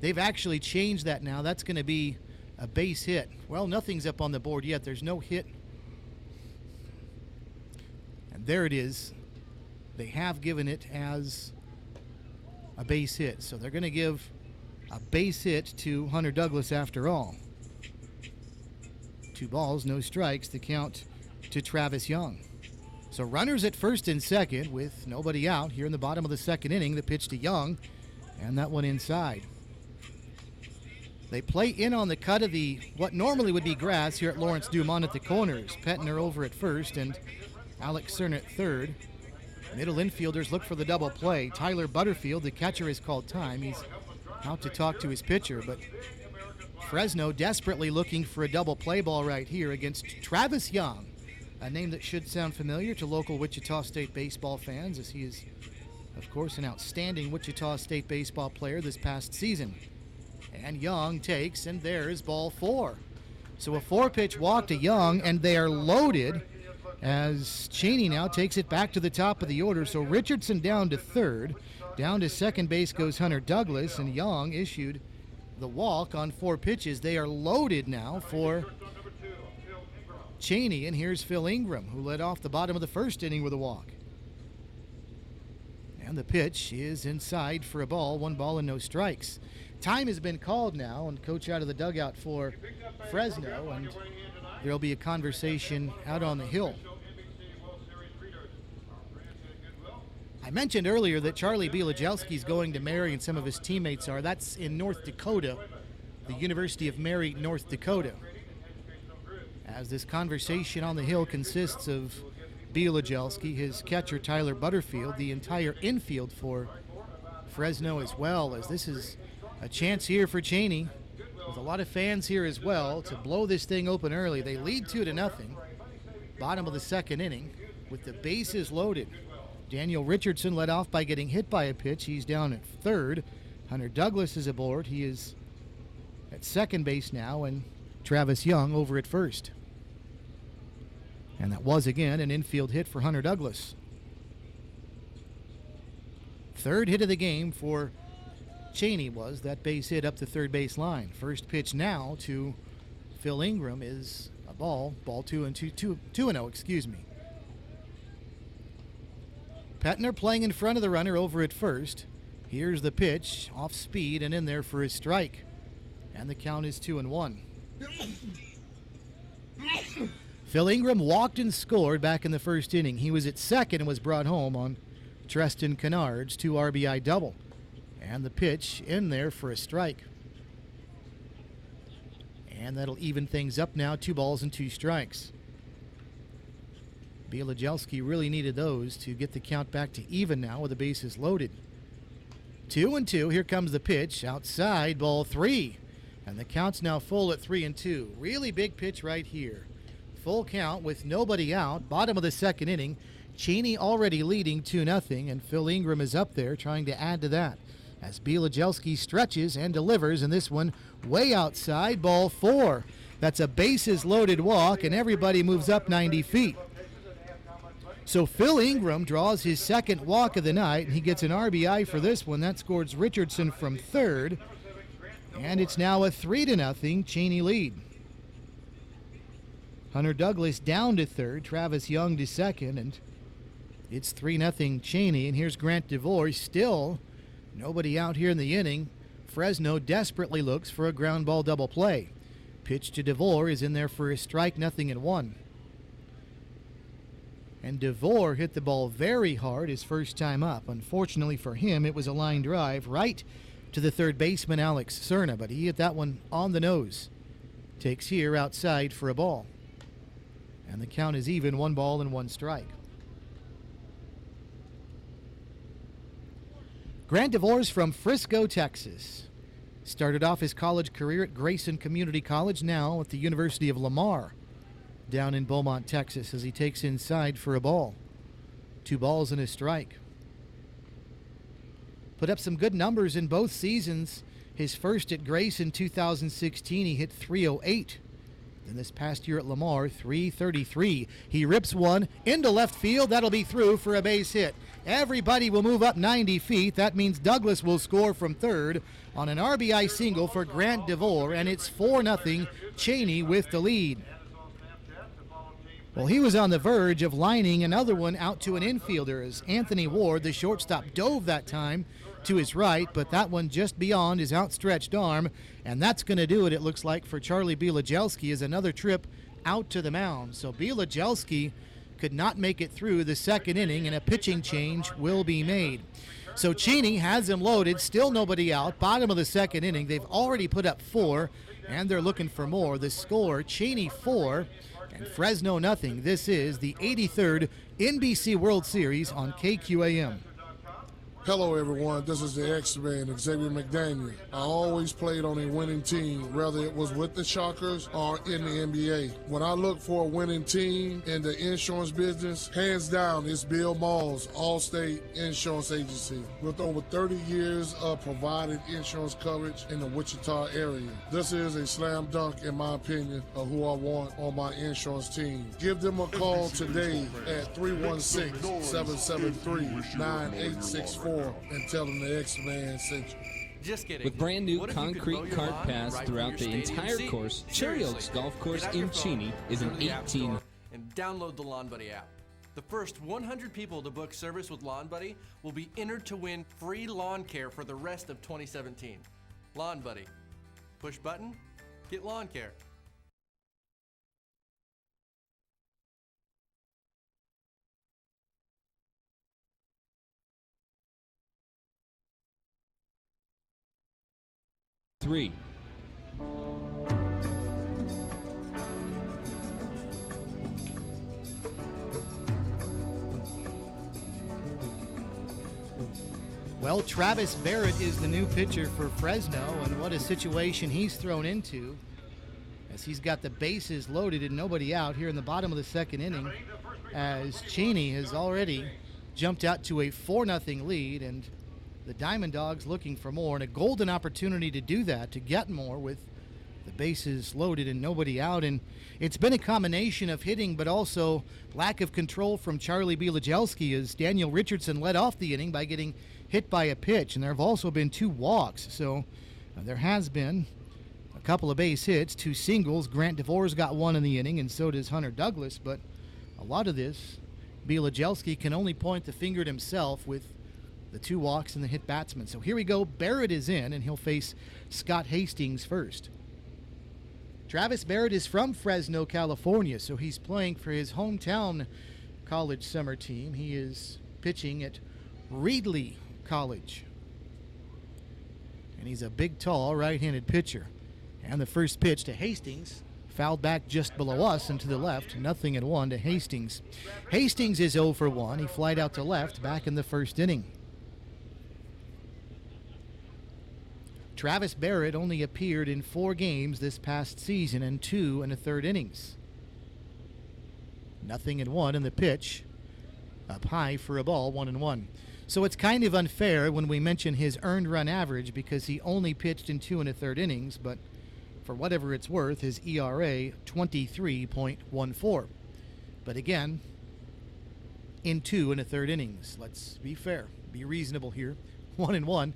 [SPEAKER 3] They've actually changed that now. That's going to be a base hit. Well, nothing's up on the board yet. There's no hit. And there it is. They have given it as a base hit. So they're going to give a base hit to Hunter Douglas after all. 2 balls, no strikes, the count to Travis Young. So runners at first and second with nobody out here in the bottom of the second inning. The pitch to Young, and that one inside. They play in on the cut of the what normally would be grass here at Lawrence Dumont at the corners. Petner over at first and Alex Cerna at third. Middle infielders look for the double play. Tyler Butterfield, the catcher, has called time. He's out to talk to his pitcher, but Fresno desperately looking for a double play ball right here against Travis Young. A name that should sound familiar to local Wichita State baseball fans, as he is, of course, an outstanding Wichita State baseball player this past season. And Young takes, and there's ball 4. So a 4-pitch walk to Young, and they are loaded as Cheny now takes it back to the top of the order. So Richardson down to third. Down to second base goes Hunter Douglas, and Young issued the walk on 4 pitches. They are loaded now for Cheny, and here's Phil Ingram, who led off the bottom of the first inning with a walk. And the pitch is inside for a ball, 1 ball and no strikes. Time has been called now, and coach out of the dugout for Fresno, and there'll be a conversation out on the hill. I mentioned earlier that Charlie Bielajowski's going to Mary, and some of his teammates are. That's in North Dakota, the University of Mary, North Dakota. As this conversation on the hill consists of Bielajowski, his catcher Tyler Butterfield, the entire infield for Fresno as well, as this is a chance here for Cheny, with a lot of fans here as well, to blow this thing open early. They lead 2-0, bottom of the second inning, with the bases loaded. Daniel Richardson led off by getting hit by a pitch. He's down at third. Hunter Douglas is aboard. He is at second base now, and Travis Young over at first. And that was, again, an infield hit for Hunter Douglas. Third hit of the game for Cheny was that base hit up the third base line. First pitch now to Phil Ingram is a ball 2-0, excuse me. Petner playing in front of the runner over at first. Here's the pitch, off speed and in there for his strike. And the count is 2-1. Phil Ingram walked and scored back in the first inning. He was at second and was brought home on Treston Kennard's 2 RBI double. And the pitch in there for a strike. And that'll even things up now, 2 balls and 2 strikes. Bielajowski really needed those to get the count back to even now with the bases loaded. 2-2, here comes the pitch, outside, ball 3. And the count's now full at 3-2. Really big pitch right here. Full count with nobody out, bottom of the second inning. Cheny already leading 2-0, and Phil Ingram is up there trying to add to that. As Bielajowski stretches and delivers, and this one way outside, ball 4. That's a bases loaded walk, and everybody moves up 90 feet. So Phil Ingram draws his second walk of the night, and he gets an RBI for this one. That scores Richardson from third, and it's now a 3-0 Cheny lead. Hunter Douglas down to third, Travis Young to second, and it's 3-0 Cheny. And here's Grant DeVore, still nobody out here in the inning. Fresno desperately looks for a ground ball double play. Pitch to DeVore is in there for a strike, 0-1. And DeVore hit the ball very hard his first time up. Unfortunately for him, it was a line drive right to the third baseman, Alex Cerna, but he hit that one on the nose. Takes here outside for a ball. And the count is even, 1 ball and 1 strike. Grant DeVos from Fresno, Texas. Started off his college career at Grayson Community College, now at the University of Lamar down in Beaumont, Texas, as he takes inside for a ball. 2 balls and a strike. Put up some good numbers in both seasons. His first at Grayson 2016, he hit .308. Then this past year at Lamar, .333. He rips one into left field. That'll be through for a base hit. Everybody will move up 90 feet. That means Douglas will score from third on an RBI single for Grant DeVos, and it's 4-0 Cheny with the lead. Well, he was on the verge of lining another one out to an infielder as Anthony Ward, the shortstop, dove that time to his right, but that one just beyond his outstretched arm, and that's going to do it, it looks like, for Charlie Bielagelski, as another trip out to the mound. So Bielagelski could not make it through the second inning, and a pitching change will be made. So Cheny has him loaded, still nobody out, bottom of the second inning. They've already put up 4, and they're looking for more. The score, Cheny 4, and Fresno nothing. This is the 83rd NBC World Series on KQAM.
[SPEAKER 1] Hello, everyone. This is the X-Man, Xavier McDaniel. I always played on a winning team, whether it was with the Shockers or in the NBA. When I look for a winning team in the insurance business, hands down, it's Bill Mall's Allstate Insurance Agency. With over 30 years of providing insurance coverage in the Wichita area, this is a slam dunk, in my opinion, of who I want on my insurance team. Give them a call today at 316-773-9864. And tell them the X-Man sent you.
[SPEAKER 11] Just kidding. With brand new concrete cart paths throughout the entire course, Cherry Oaks Golf Course in Cheny is an 18.
[SPEAKER 12] And download the Lawn Buddy app. The first 100 people to book service with Lawn Buddy will be entered to win free lawn care for the rest of 2017. Lawn Buddy. Push button, get lawn care.
[SPEAKER 11] Three.
[SPEAKER 3] Well, Travis Barrett is the new pitcher for Fresno, and what a situation he's thrown into as he's got the bases loaded and nobody out here in the bottom of the second inning, as Cheny has already jumped out to a 4-0 lead, and the Diamond Dogs looking for more, and a golden opportunity to do that, to get more with the bases loaded and nobody out. And it's been a combination of hitting but also lack of control from Charlie Bielagelski, as Daniel Richardson led off the inning by getting hit by a pitch, and there have also been 2 walks. So there has been a couple of base hits, 2 singles. Grant DeVos got 1 in the inning, and so does Hunter Douglas. But a lot of this, Bielagelski can only point the finger at himself with the 2 walks and the hit batsman. So here we go. Barrett is in, and he'll face Scott Hastings first. Travis Barrett is from Fresno, California, so he's playing for his hometown college summer team. He is pitching at Reedley College. And he's a big, tall, right-handed pitcher. And the first pitch to Hastings, fouled back just below us and to the left, 0-1 to Hastings. Hastings is 0 for 1. He flied out to left back in the first inning. Travis Barrett only appeared in 4 games this past season and 2 1/3 innings. 0-1 in the pitch. Up high for a ball, 1-1. So it's kind of unfair when we mention his earned run average because he only pitched in 2 1/3 innings, but for whatever it's worth, his ERA, 23.14. But again, in 2 1/3 innings. Let's be fair, be reasonable here. 1-1.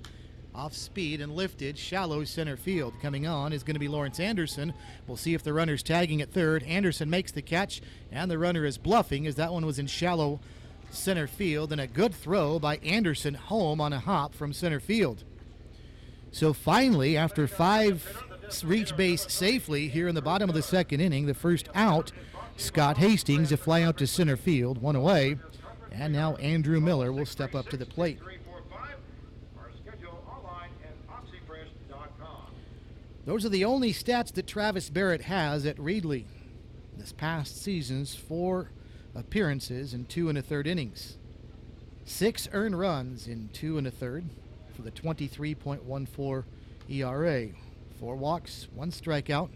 [SPEAKER 3] Off speed and lifted, shallow center field. Coming on is going to be Lawrence Anderson. We'll see if the runner's tagging at third. Anderson makes the catch, and the runner is bluffing as that one was in shallow center field, and a good throw by Anderson home on a hop from center field. So finally, after 5 reach base safely here in the bottom of the second inning, the first out, Scott Hastings, a fly out to center field, 1 away, and now Andrew Miller will step up to the plate. Those are the only stats that Travis Barrett has at Reedley. This past season's 4 appearances in 2 1/3 innings. 6 earned runs in 2 1/3. for the 23.14 ERA. 4 walks, 1 strikeout.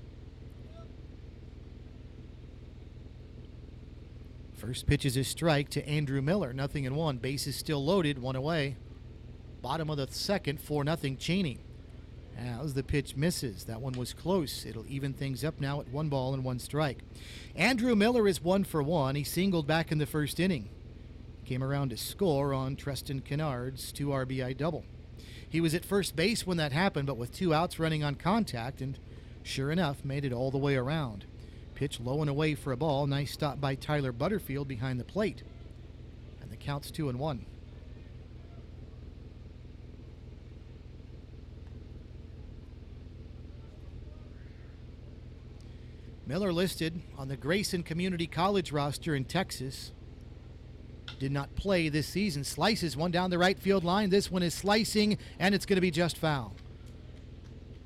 [SPEAKER 3] First pitch is a strike to Andrew Miller, 0-1. Bases still loaded, 1 away. Bottom of the second, 4-0 Cheny. As the pitch misses, that one was close. It'll even things up now at 1 ball and 1 strike. Andrew Miller is 1 for 1. He singled back in the first inning. Came around to score on Tristan Kennard's 2 RBI double. He was at first base when that happened, but with 2 outs running on contact, and sure enough, made it all the way around. Pitch low and away for a ball. Nice stop by Tyler Butterfield behind the plate. And the count's 2-1. Miller listed on the Grayson Community College roster in Texas. Did not play this season. Slices one down the right field line. This one is slicing, and it's going to be just foul.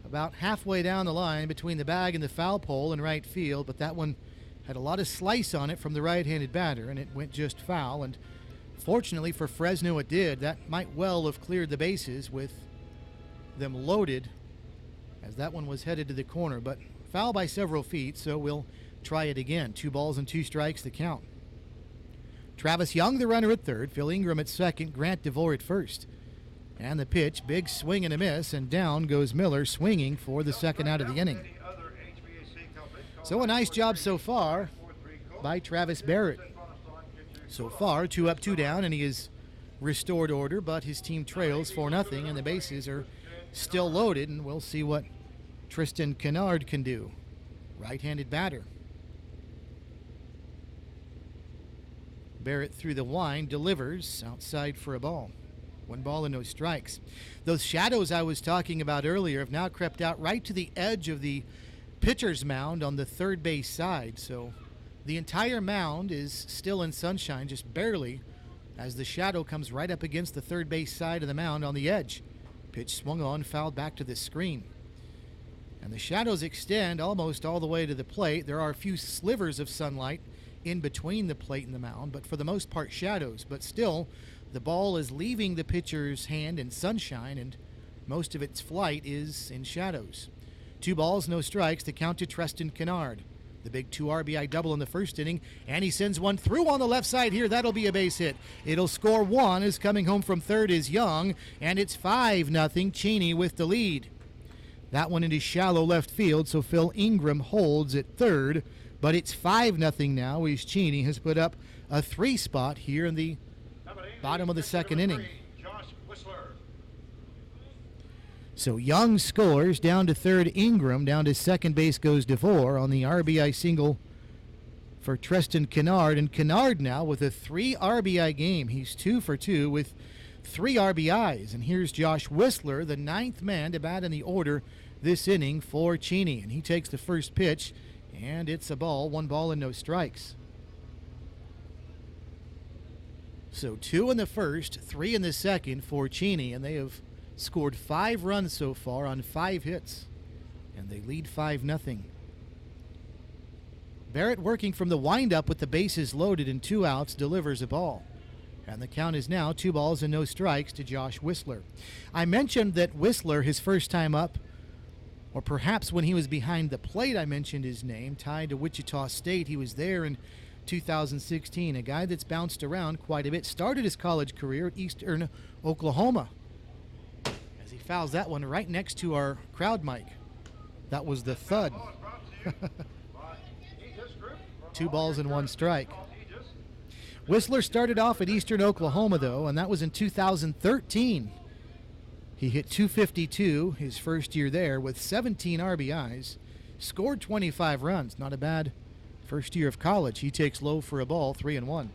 [SPEAKER 3] About halfway down the line between the bag and the foul pole in right field, but that one had a lot of slice on it from the right-handed batter, and it went just foul. And fortunately for Fresno, it did. That might well have cleared the bases with them loaded, as that one was headed to the corner, but foul by several feet, so we'll try it again. 2 balls and 2 strikes the count. Travis Young, the runner at third, Phil Ingram at second, Grant DeVore at first. And the pitch, big swing and a miss, and down goes Miller, swinging for the second out of the inning. So a nice job so far by Travis Barrett. So far, 2 up, 2 down, and he has restored order, but his team trails 4-0, and the bases are still loaded, and we'll see what Tristan Kennard can do. Right-handed batter. Barrett through the wind, delivers outside for a ball. 1 ball and no strikes. Those shadows I was talking about earlier have now crept out right to the edge of the pitcher's mound on the third base side. So the entire mound is still in sunshine, just barely, as the shadow comes right up against the third base side of the mound on the edge. Pitch swung on, fouled back to the screen. And the shadows extend almost all the way to the plate. There are a few slivers of sunlight in between the plate and the mound, but for the most part shadows. But still, the ball is leaving the pitcher's hand in sunshine, and most of its flight is in shadows. 2 balls, no strikes, the count to Tristan Kennard. The big 2 RBI double in the first inning, and he sends one through on the left side here. That'll be a base hit. It'll score 1 as coming home from third is Young, and it's 5-0 Cheny with the lead. That one into shallow left field, so Phil Ingram holds at third, but it's 5-0 now as Cheny has put up a 3 spot here in the bottom of the second inning. So Young scores, down to third Ingram, down to second base goes DeVore on the RBI single for Tristan Kennard. And Kennard now with a 3 RBI game. He's 2 for 2 with 3 RBIs. And here's Josh Whistler, the 9th man to bat in the order this inning for Cheny. And he takes the first pitch, and it's a ball, 1 ball and no strikes. So 2 in the first, 3 in the second for Cheny, and they have scored 5 runs so far on 5 hits, and they lead 5-0. Barrett, working from the windup with the bases loaded and 2 outs, delivers a ball. And the count is now 2 balls and no strikes to Josh Whistler. I mentioned that Whistler, his first time up, or perhaps when he was behind the plate, I mentioned his name, tied to Wichita State. He was there in 2016, a guy that's bounced around quite a bit. Started his college career at Eastern Oklahoma, as he fouls that one right next to our crowd mic. That was the thud. 2 balls and 1 strike. Whistler started off at Eastern Oklahoma, though, and that was in 2013. He hit .252 his first year there with 17 RBIs, scored 25 runs. Not a bad first year of college. He takes low for a ball, 3-1.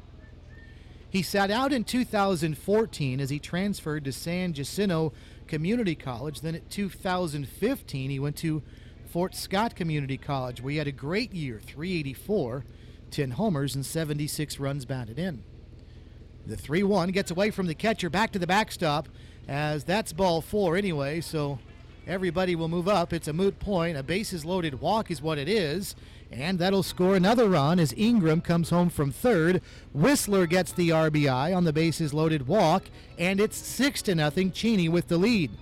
[SPEAKER 3] He sat out in 2014 as he transferred to San Jacinto Community College. Then at 2015, he went to Fort Scott Community College, where he had a great year, .384, 10 homers and 76 runs batted in. The 3-1 gets away from the catcher, back to the backstop, as that's ball 4 anyway, so everybody will move up. It's a moot point. A bases-loaded walk is what it is, and that'll score another run as Ingram comes home from third. Whistler gets the RBI on the bases-loaded walk, and it's 6-0, Cheny with the lead.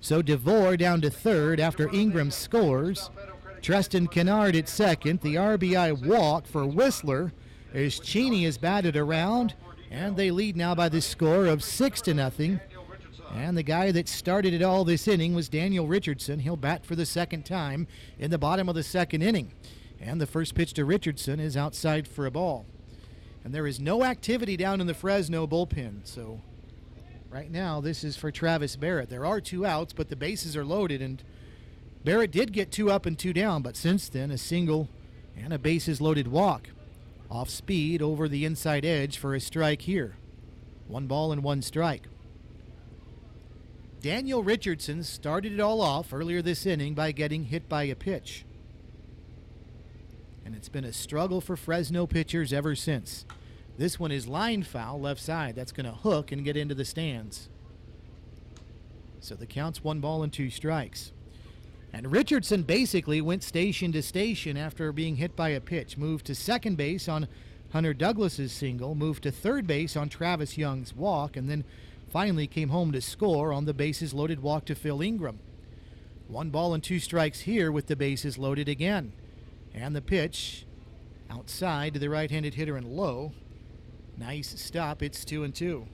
[SPEAKER 3] So DeVore down to third after Ingram scores. Treston Kennard at second. The RBI walk for Whistler as Cheny is batted around, and they lead now by the score of 6-0. And the guy that started it all this inning was Daniel Richardson. He'll bat for the second time in the bottom of the second inning. And the first pitch to Richardson is outside for a ball. And there is no activity down in the Fresno bullpen, so right now this is for Travis Barrett. There are 2 outs, but the bases are loaded, and Barrett did get 2 up and 2 down, but since then a single and a bases-loaded walk. Off speed over the inside edge for a strike here. 1 ball and 1 strike. Daniel Richardson started it all off earlier this inning by getting hit by a pitch. And it's been a struggle for Fresno pitchers ever since. This one is line foul left side. That's going to hook and get into the stands. So the count's 1 ball and 2 strikes. And Richardson basically went station to station after being hit by a pitch. Moved to second base on Hunter Douglas's single, moved to third base on Travis Young's walk, and then finally came home to score on the bases loaded walk to Phil Ingram. 1 ball and 2 strikes here with the bases loaded again. And the pitch outside to the right-handed hitter and low. Nice stop. It's 2-2.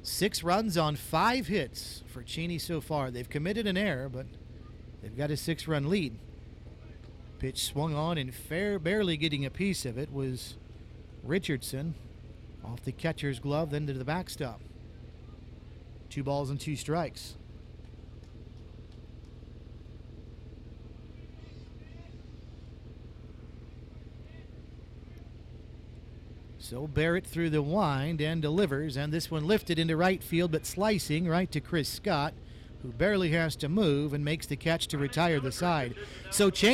[SPEAKER 3] Six runs on 5 hits for Cheny so far. They've committed an error, but they've got a 6-run lead. Pitch swung on and barely getting a piece of it was Richardson. Off the catcher's glove, then to the backstop. 2 balls and 2 strikes. So Barrett through the wind and delivers, and this one lifted into right field, but slicing right to Chris Scott, who barely has to move and makes the catch to retire the side. So Cheny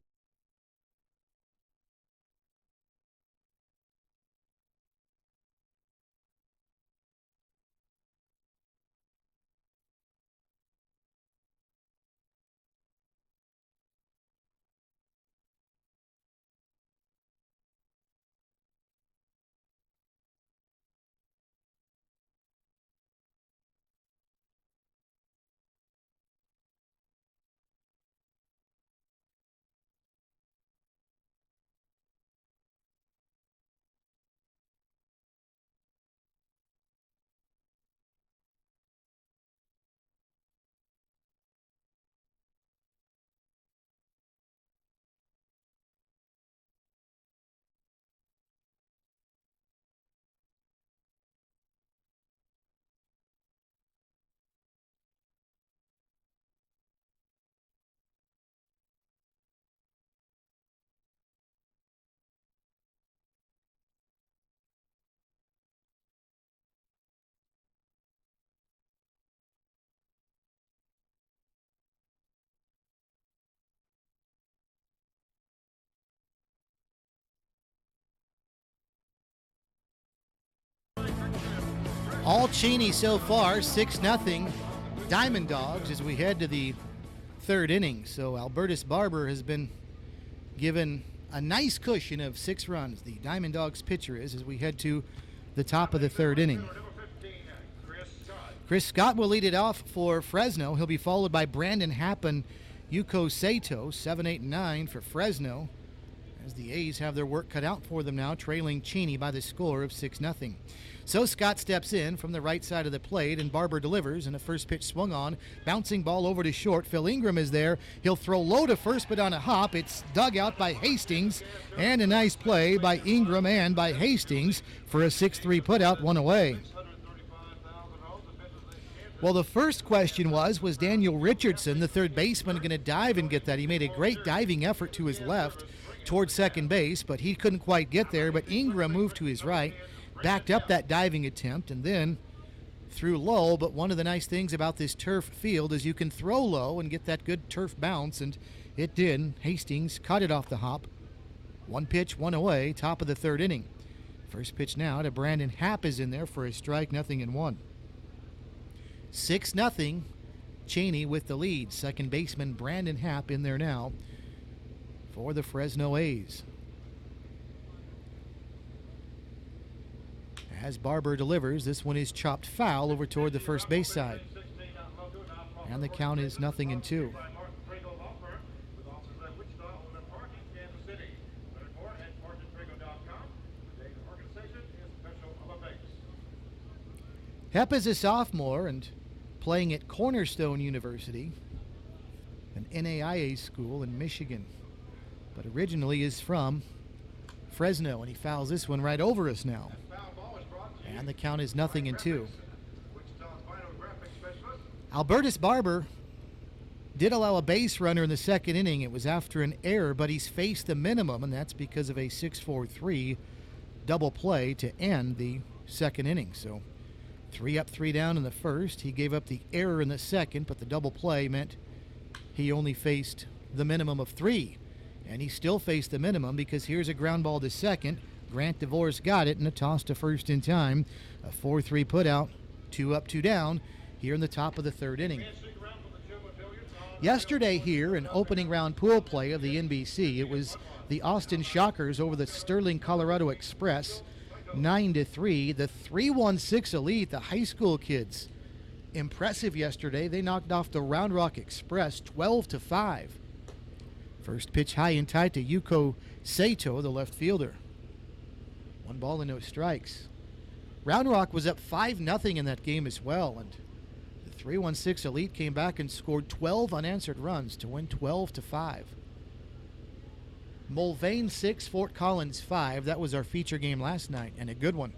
[SPEAKER 3] all Cheny so far, 6-0 Diamond Dogs as we head to the third inning. So Albertus Barber has been given a nice cushion of 6 runs. The Diamond Dogs pitcher is as we head to the top of the third inning. Chris Scott will lead it off for Fresno. He'll be followed by Brandon Happ and Yuko Sato, 7, 8, and 9 for Fresno, as the A's have their work cut out for them now, trailing Cheny by the score of 6-0. So Scott steps in from the right side of the plate, and Barber delivers, and a first pitch swung on. Bouncing ball over to short. Phil Ingram is there. He'll throw low to first, but on a hop. It's dug out by Hastings, and a nice play by Ingram and by Hastings for a 6-3 putout, 1 away. Well, the first question was Daniel Richardson, the third baseman, going to dive and get that? He made a great diving effort to his left towards second base, but he couldn't quite get there. But Ingram moved to his right, backed up that diving attempt, and then threw low. But one of the nice things about this turf field is you can throw low and get that good turf bounce, and it did. Hastings cut it off the hop. One pitch, one away, top of the third inning. First pitch now to Brandon Happ is in there for a strike, 0-1. 6-0, Cheny with the lead. Second baseman Brandon Happ in there now for the Fresno A's. As Barber delivers, this one is chopped foul over toward the first base side. And the count is 0-2. Hepp is a sophomore and playing at Cornerstone University, an NAIA school in Michigan, but originally is from Fresno, and he fouls this one right over us now. And the count is 0-2. Albertus Barber did allow a base runner in the second inning. It was after an error, but he's faced the minimum, and that's because of a 6-4-3 double play to end the second inning. So 3 up, 3 down in the first. He gave up the error in the second, but the double play meant he only faced the minimum of 3. And he still faced the minimum because here's a ground ball to second. Grant DeVos got it, and a toss to first in time. A 4-3 put out, 2 up, 2 down here in the top of the third inning. Yesterday here in opening round pool play of the NBC, it was the Austin Shockers over the Sterling Colorado Express, 9-3. The 316 Elite, the high school kids, impressive yesterday. They knocked off the Round Rock Express 12-5. First pitch high and tight to Yuko Sato, the left fielder. 1 ball and no strikes. Round Rock was up 5-0 in that game as well, and the 316 Elite came back and scored 12 unanswered runs to win 12-5. Mulvane 6, Fort Collins 5. That was our feature game last night, and a good one.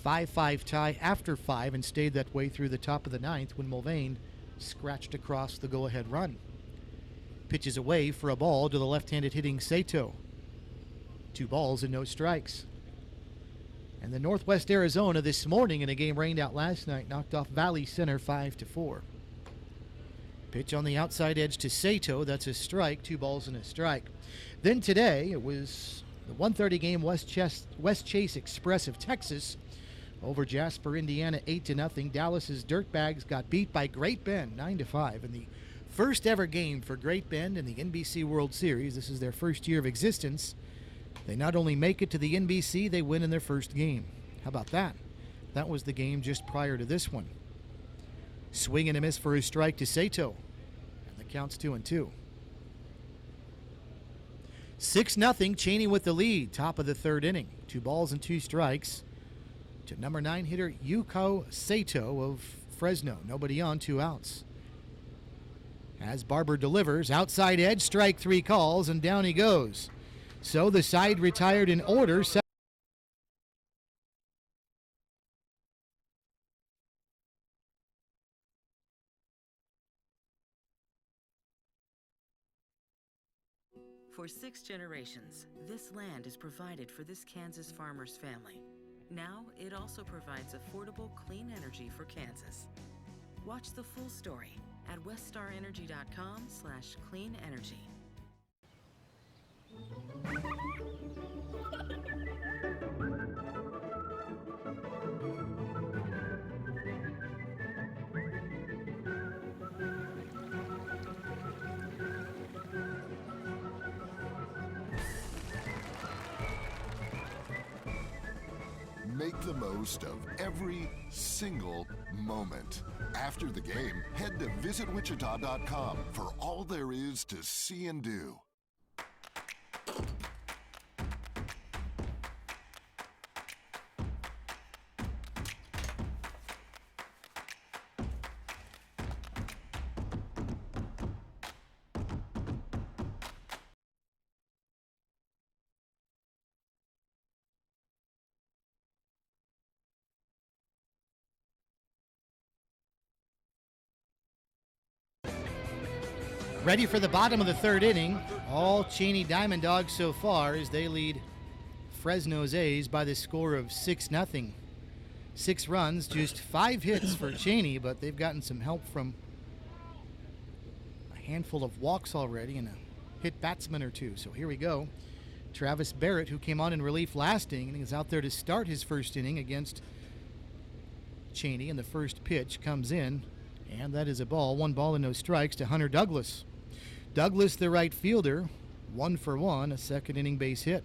[SPEAKER 3] 5-5 tie after 5 and stayed that way through the top of the ninth when Mulvane scratched across the go-ahead run. Pitches away for a ball to the left-handed hitting Sato. 2 balls and no strikes. And the Northwest Arizona this morning in a game rained out last night knocked off Valley Center 5-4. Pitch on the outside edge to Sato. That's a strike. 2 balls and a strike. Then today it was the 1:30 game West Chase Express of Texas over Jasper, Indiana 8-0. Dallas's Dirtbags got beat by Great Bend 9-5 in the first ever game for Great Bend in the NBC World Series. This is their first year of existence. They not only make it to the NBC, they win in their first game. How about that? That was the game just prior to this one. Swing and a miss for a strike to Sato. And the count's 2-2. 6-0, Cheny with the lead, top of the third inning. 2 balls and 2 strikes to number 9 hitter Yuko Sato of Fresno. Nobody on, 2 outs. As Barber delivers, outside edge, strike 3 calls, and down he goes. So the side retired in order.
[SPEAKER 7] For 6 generations, this land is provided for this Kansas farmer's family. Now, it also provides affordable, clean energy for Kansas. Watch the full story at weststarenergy.com/cleanenergy.
[SPEAKER 8] Make the most of every single moment. After the game, head to visitwichita.com for all there is to see and do.
[SPEAKER 3] Ready for the bottom of the third inning. All Cheny Diamond Dogs so far as they lead Fresno's A's by the score of 6-0. 6 runs, just 5 hits for Cheny, but they've gotten some help from a handful of walks already and a hit batsman or 2. So here we go. Travis Barrett, who came on in relief last inning, is out there to start his first inning against Cheny, and the first pitch comes in, and that is a ball. 1 ball and no strikes to Hunter Douglas. Douglas, the right fielder, 1 for 1, a second inning base hit.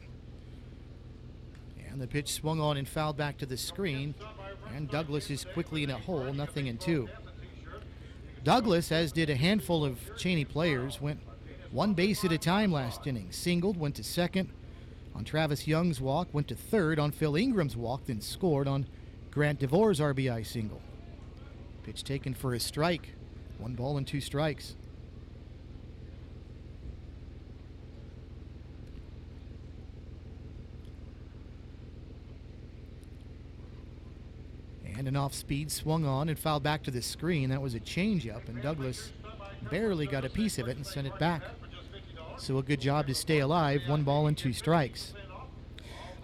[SPEAKER 3] And the pitch swung on and fouled back to the screen, and Douglas is quickly in a hole, 0-2. Douglas, as did a handful of Cheny players, went 1 base at a time last inning. Singled, went to second on Travis Young's walk, went to third on Phil Ingram's walk, then scored on Grant DeVore's RBI single. Pitch taken for a strike. 1 ball and 2 strikes. And an off-speed swung on and fouled back to the screen. That was a changeup, and Douglas barely got a piece of it and sent it back. So a good job to stay alive. 1 ball and 2 strikes.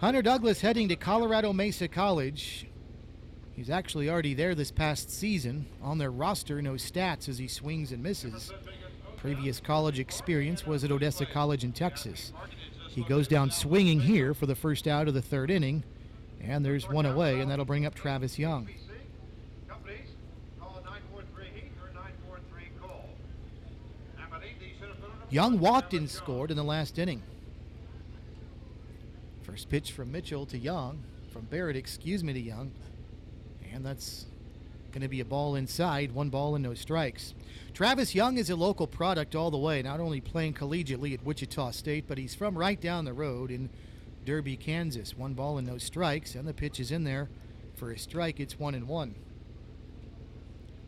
[SPEAKER 3] Hunter Douglas heading to Colorado Mesa College. He's actually already there this past season. On their roster, no stats as he swings and misses. Previous college experience was at Odessa College in Texas. He goes down swinging here for the first out of the 3rd inning. And there's 1 away, and that'll bring up Travis Young. Young walked and scored in the last inning. First pitch from Mitchell to Young, from Barrett, to Young. And that's going to be a ball inside, 1 ball and no strikes. Travis Young is a local product all the way, not only playing collegiately at Wichita State, but he's from right down the road in Derby, Kansas. 1 ball and no strikes, and the pitch is in there for a strike. It's 1-1.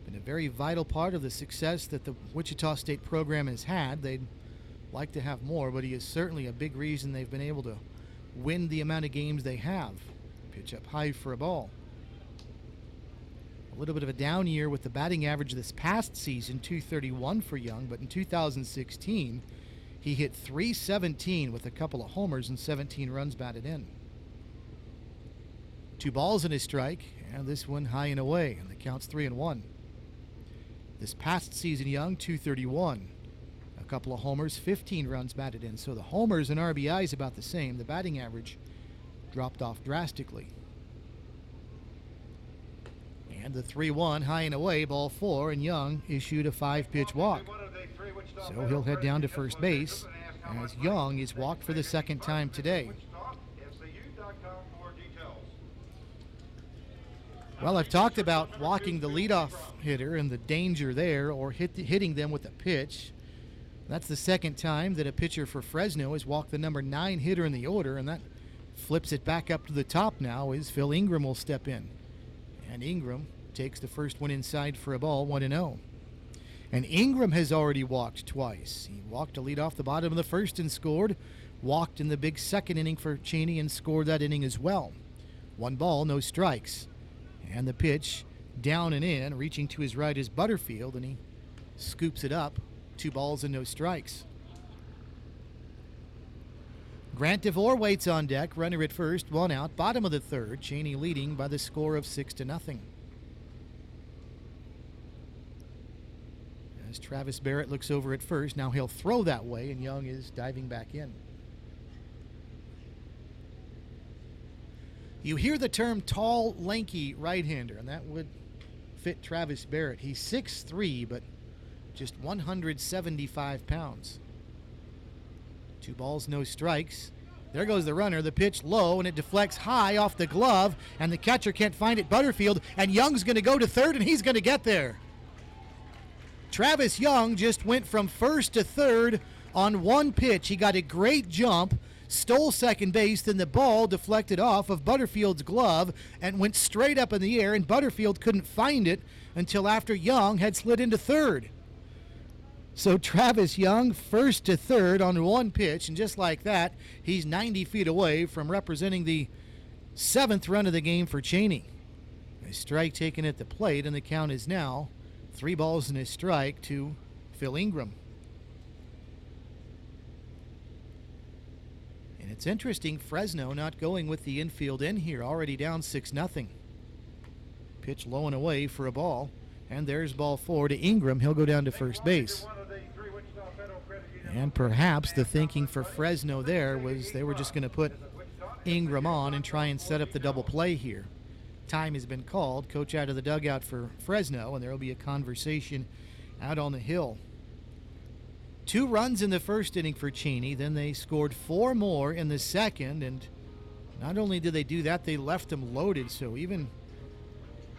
[SPEAKER 3] Been a very vital part of the success that the Wichita State program has had. They'd like to have more, but he is certainly a big reason they've been able to win the amount of games they have. Pitch up high for a ball. A little bit of a down year with the batting average this past season, .231 for Young, but in 2016, he hit .317 with a couple of homers and 17 runs batted in. 2 balls and a strike, and this one high and away, and the count's 3-1. This past season, Young, .231. A couple of homers, 15 runs batted in. So the homers and RBIs about the same. The batting average dropped off drastically. And the 3-1 high and away, ball 4, and Young issued a 5-pitch walk. So he'll head down to first base as Young is walked for the 2nd time today. Well, I've talked about walking the leadoff hitter and the danger there, or hitting them with a pitch. That's the 2nd time that a pitcher for Fresno has walked the number 9 hitter in the order, and that flips it back up to the top now as Phil Ingram will step in. And Ingram takes the first one inside for a ball, 1-0. And Ingram has already walked twice. He walked to lead off the bottom of the 1st and scored. Walked in the big 2nd inning for Cheny and scored that inning as well. 1 ball, no strikes. And the pitch down and in, reaching to his right is Butterfield, and he scoops it up. 2 balls and no strikes. Grant DeVore waits on deck, runner at first, 1 out, bottom of the 3rd. Cheny leading by the score of 6-0. As Travis Barrett looks over at first, now he'll throw that way, and Young is diving back in. You hear the term tall, lanky right-hander, and that would fit Travis Barrett. He's 6'3", but just 175 pounds. 2 balls, no strikes. There goes the runner. The pitch low, and it deflects high off the glove, and the catcher can't find it, Butterfield, and Young's going to go to third, and he's going to get there. Travis Young just went from 1st to 3rd on 1 pitch. He got a great jump, stole second base, then the ball deflected off of Butterfield's glove and went straight up in the air, and Butterfield couldn't find it until after Young had slid into 3rd. So Travis Young, 1st to 3rd on 1 pitch, and just like that, he's 90 feet away from representing the 7th run of the game for Cheny. A strike taken at the plate, and the count is now 3 balls and a strike to Phil Ingram. And it's interesting, Fresno not going with the infield in here, already down 6-0. Pitch low and away for a ball, and there's ball 4 to Ingram. He'll go down to first base. And perhaps the thinking for Fresno there was they were just going to put Ingram on and try and set up the double play here. Time has been called. Coach out of the dugout for Fresno, and there will be a conversation out on the hill. 2 runs in the first inning for Cheny. Then they scored 4 more in the second, and not only did they do that, they left them loaded. So even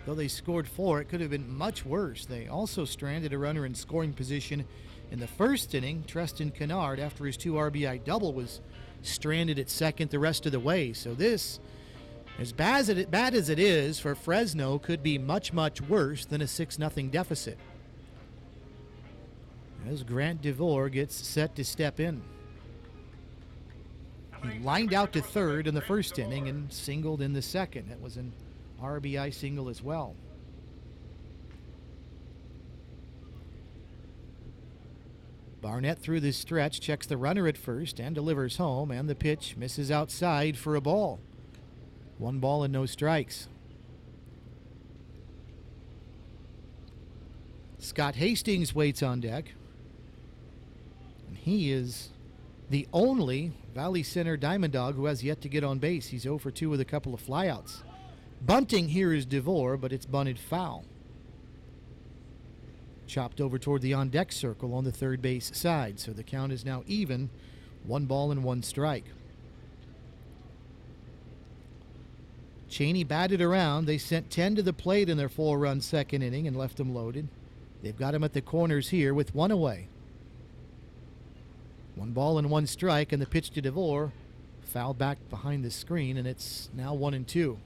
[SPEAKER 3] though they scored 4, it could have been much worse. They also stranded a runner in scoring position in the first inning. Tristan Kennard, after his 2 RBI double, was stranded at second the rest of the way. So this, as bad as it is for Fresno, could be much, much worse than a 6-0 deficit. As Grant DeVore gets set to step in. He lined out to third in the first inning and singled in the second. It was an RBI single as well. Barnett through the stretch, checks the runner at first and delivers home, and the pitch misses outside for a ball. 1 ball and no strikes. Scott Hastings waits on deck. And he is the only Valley Center Diamond Dog who has yet to get on base. He's 0 for 2 with a couple of flyouts. Bunting here is DeVore, but it's bunted foul. Chopped over toward the on-deck circle on the third base side, so the count is now even, 1 ball and 1 strike. Cheny batted around. They sent 10 to the plate in their 4-run second inning and left them loaded. They've got him at the corners here with 1 away. 1 ball and 1 strike, and the pitch to DeVore, foul back behind the screen, and it's now 1-2.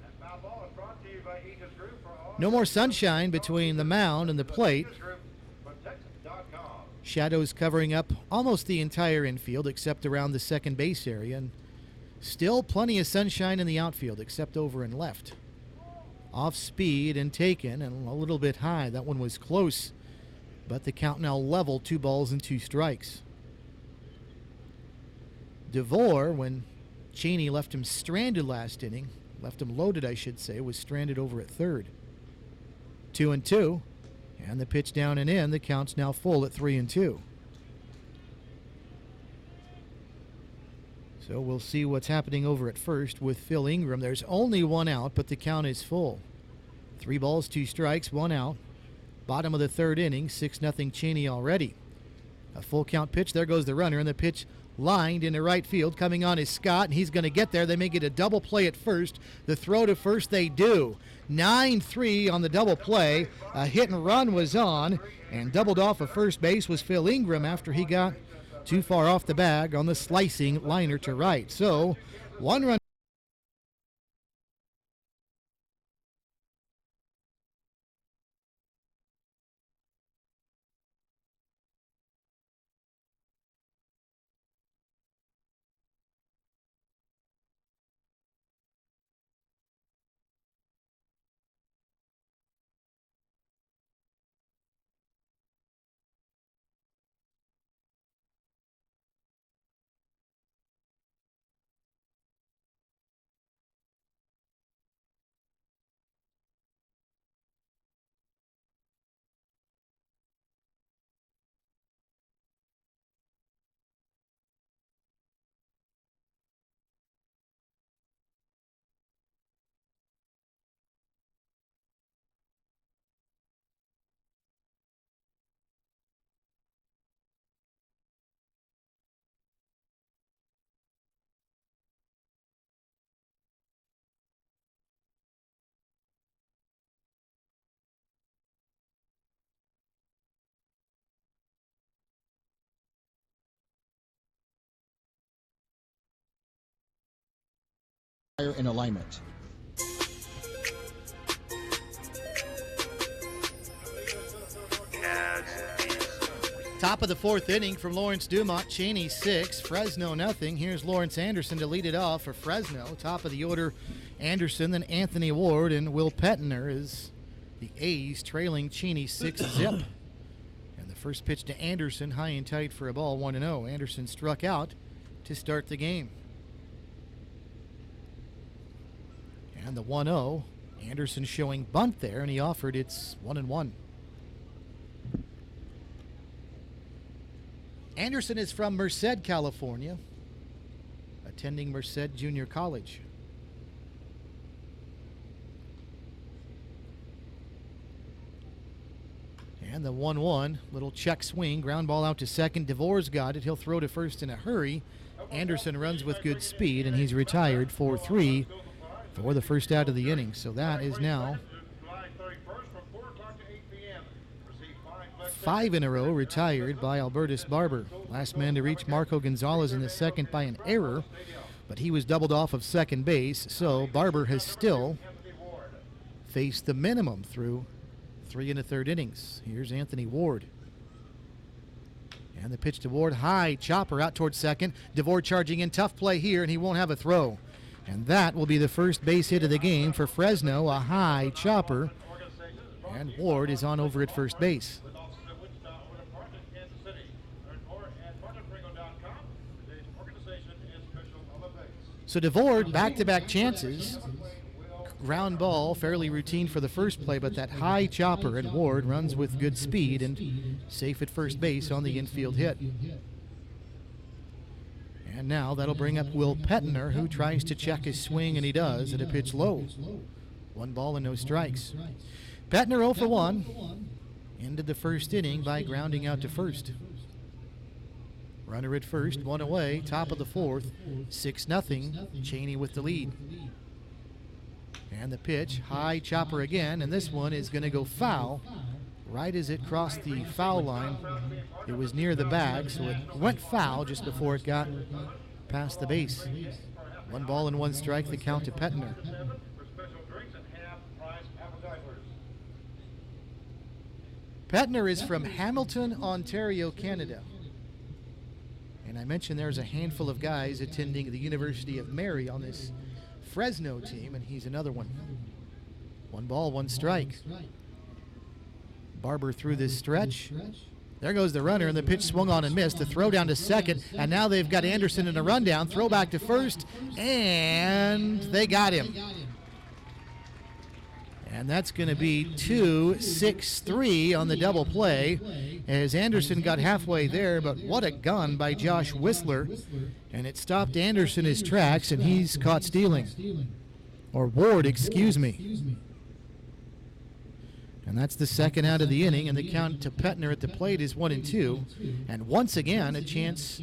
[SPEAKER 3] No more sunshine between the mound and the plate. Shadows covering up almost the entire infield except around the second base area, and still plenty of sunshine in the outfield except over and left. Off speed and taken, and a little bit high. That one was close, but the count now level, 2 balls and 2 strikes. DeVore, when Cheny left him stranded last inning, left him loaded I should say, was stranded over at third. 2-2. And the pitch down and in. The count's now full at 3-2. So we'll see what's happening over at first with Phil Ingram. There's only 1 out, but the count is full. 3 balls, 2 strikes, 1 out. Bottom of the third inning, 6-0 Cheny already. A full count pitch. There goes the runner, and the pitch lined into right field. Coming on is Scott, and he's going to get there. They may get a double play at first. The throw to first, they do. 9-3 on the double play. A hit and run was on, and doubled off of first base was Phil Ingram after he got too far off the bag on the slicing liner to right. So 1 run.
[SPEAKER 10] In alignment.
[SPEAKER 3] Top of the 4th inning from Lawrence Dumont. Cheny 6, Fresno nothing. Here's Lawrence Anderson to lead it off for Fresno. Top of the order, Anderson, then Anthony Ward, and Will Petner is the A's trailing Cheny 6-zip. And the first pitch to Anderson, high and tight for a ball, 1-0. Anderson struck out to start the game. And the 1-0, Anderson showing bunt there, and he offered. It's 1-1. Anderson is from Merced, California, attending Merced Junior College. And the 1-1, little check swing, ground ball out to second. DeVore's got it. He'll throw to first in a hurry. Anderson runs with good speed, and he's retired 4-3 for the first out of the inning. So that is now 5 in a row retired by Albertus Barber. Last man to reach Marco Gonzalez in the second by an error, but he was doubled off of second base, so Barber has still faced the minimum through 3 1/3 innings. Here's Anthony Ward. And the pitch to Ward, high chopper out towards second. DeVore charging in, tough play here, and he won't have a throw. And that will be the first base hit of the game for Fresno, a high chopper. And Ward is on over at first base. So DeVore, back-to-back chances. Ground ball, fairly routine for the first play, but that high chopper, and Ward runs with good speed and safe at first base on the infield hit. And now that'll bring up Will Petner, who tries to check his swing, and he does at a pitch low. 1 ball and no strikes. Petner 0 for 1. Ended the first inning by grounding out to first. Runner at first, 1 away, top of the 4th, 6-0, Cheny with the lead. And the pitch, high chopper again, and this one is going to go foul right as it crossed the foul line. It was near the bag, so it went foul just before it got past the base. 1 ball and 1 strike, the count to Petner. Petner is from Hamilton, Ontario, Canada. And I mentioned there's a handful of guys attending the University of Mary on this Fresno team, and he's another one. 1 ball, 1 strike. Barber through this stretch. There goes the runner, and the pitch swung on and missed. The throw down to second, and now they've got Anderson in a rundown. Throw back to first, and they got him. And that's going to be 2-6-3 on the double play, as Anderson got halfway there, but what a gun by Josh Whistler. And it stopped Anderson his tracks, and he's caught stealing. Or Ward, excuse me. And that's the second out of the inning, and the count to Petner at the plate is 1-2. And once again, a chance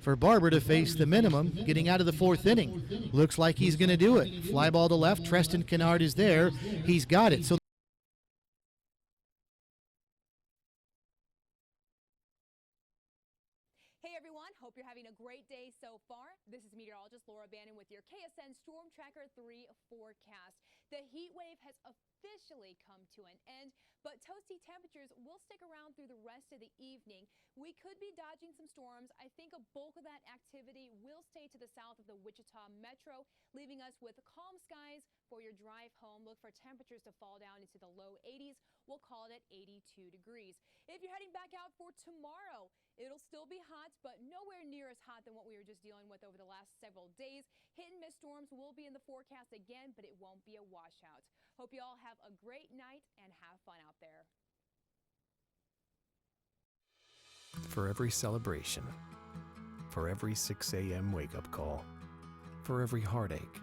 [SPEAKER 3] for Barber to face the minimum getting out of the 4th inning. Looks like he's going to do it. Fly ball to left. Treston Kennard is there. He's got it. So
[SPEAKER 13] hey everyone, hope you're having a great day so far. This is meteorologist Laura Bannon with your KSN Storm Tracker 3 forecast. The heat wave has officially come to an end, but toasty temperatures will stick around through the rest of the evening. We could be dodging some storms. I think a bulk of that activity will stay to the south of the Wichita Metro, leaving us with calm skies for your drive home. Look for temperatures to fall down into the low 80s. We'll call it at 82 degrees. If you're heading back out for tomorrow, it'll still be hot, but nowhere near as hot than what we were just dealing with over the last several days. Hit and miss storms will be in the forecast again, but it won't be a washout. Hope you all have a great night and have fun out there.
[SPEAKER 9] For every celebration, for every 6 a.m. wake-up call, for every heartache,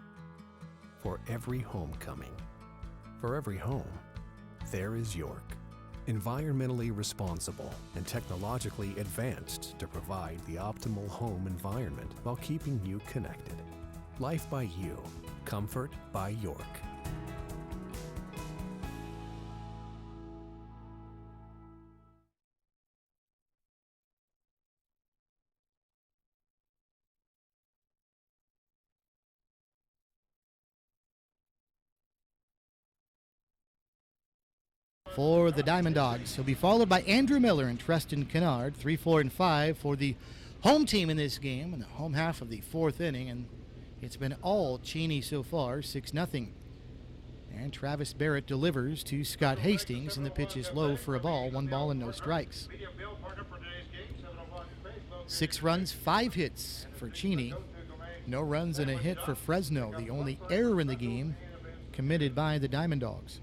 [SPEAKER 9] for every homecoming, for every home, there is York. Environmentally responsible and technologically advanced to provide the optimal home environment while keeping you connected. Life by you. Comfort by York.
[SPEAKER 3] For the Diamond Dogs, he'll be followed by Andrew Miller and Treston Kennard, 3, 4, and 5 for the home team in this game in the home half of the 4th inning, and it's been all Cheny so far, 6-0. And Travis Barrett delivers to Scott Hastings, and the pitch is low for a ball, 1 ball and no strikes. 6 runs, 5 hits for Cheny. No runs and a hit for Fresno, the only error in the game committed by the Diamond Dogs.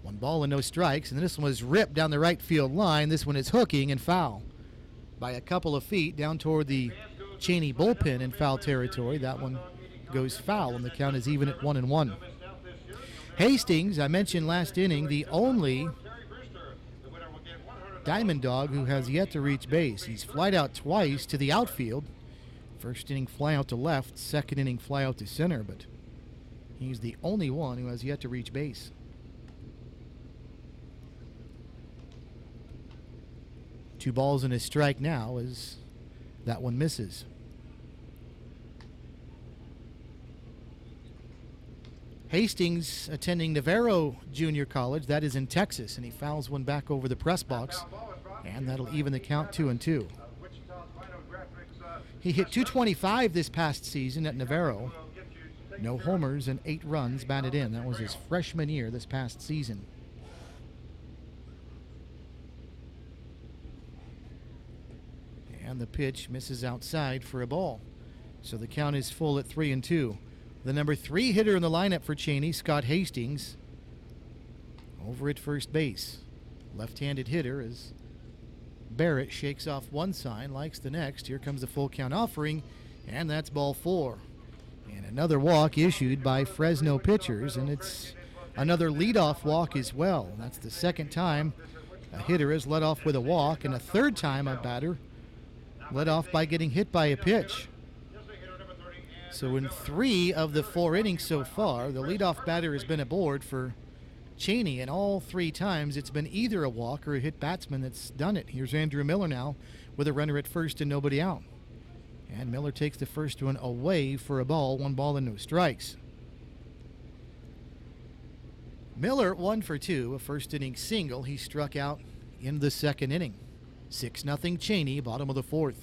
[SPEAKER 3] 1 ball and no strikes, and this one was ripped down the right field line. This one is hooking and foul. by a couple of feet down toward the Cheny bullpen in foul territory. That one goes foul, and the count is even at 1-1. Hastings, I mentioned last inning, the only Diamond Dog who has yet to reach base. He's flied out twice to the outfield. First inning fly out to left, second inning fly out to center, but he's the only one who has yet to reach base. Two balls and a strike now as that one misses. Hastings attending Navarro Junior College, that is in Texas, and he fouls one back over the press box, and that'll even the count 2-2. He hit .225 this past season at Navarro. No homers and 8 runs batted in. That was his freshman year this past season. And the pitch misses outside for a ball. So the count is full at 3-2. The number 3 hitter in the lineup for Cheny, Scott Hastings, over at first base. Left-handed hitter as Barrett shakes off one sign, likes the next. Here comes the full count offering, and that's ball 4. And another walk issued by Fresno pitchers, and it's another leadoff walk as well. That's the second time a hitter is led off with a walk, and a third time a batter led off by getting hit by a pitch. So in 3 of the 4 innings so far, the leadoff batter has been aboard for Cheny, and all 3 times it's been either a walk or a hit batsman that's done it. Here's Andrew Miller now with a runner at first and nobody out. And Miller takes the first one away for a ball, 1 ball and no strikes. Miller 1 for 2, a first inning single. He struck out in the second inning. 6-0 Cheny, bottom of the 4th.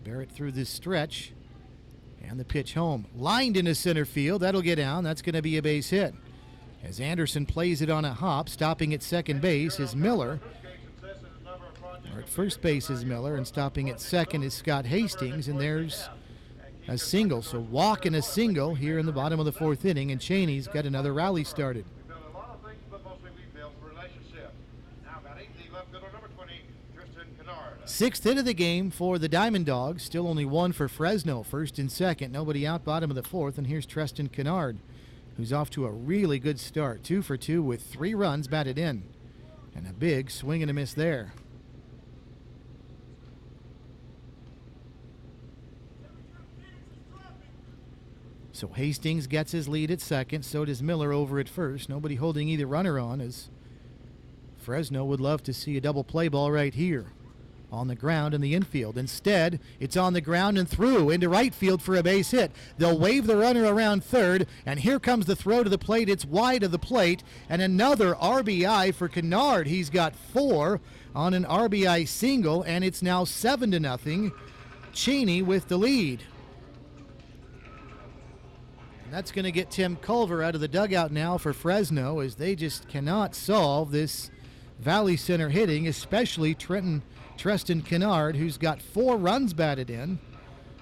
[SPEAKER 3] Barrett through this stretch, and the pitch home. Lined into center field. That'll get down. That's going to be a base hit. As Anderson plays it on a hop, stopping at second base is Miller. Or at first base is Miller, and stopping at second is Scott Hastings, and there's a single. So walk and a single here in the bottom of the 4th inning, and Cheny's got another rally started. 6th hit of the game for the Diamond Dogs. Still only 1 for Fresno, first and second. Nobody out, bottom of the 4th. And here's Tristan Kennard, who's off to a really good start. 2 for 2 with 3 runs batted in. And a big swing and a miss there. So Hastings gets his lead at second. So does Miller over at first. Nobody holding either runner on, as Fresno would love to see a double play ball right here. On the ground in the infield. Instead, it's on the ground and through into right field for a base hit. They'll wave the runner around third, and here comes the throw to the plate. It's wide of the plate, and another RBI for Kennard. He's got 4 on an RBI single, and it's now 7-0. Cheny with the lead. And that's going to get Tim Culver out of the dugout now for Fresno, as they just cannot solve this Valley Center hitting, especially Tristan Kennard, who's got 4 runs batted in,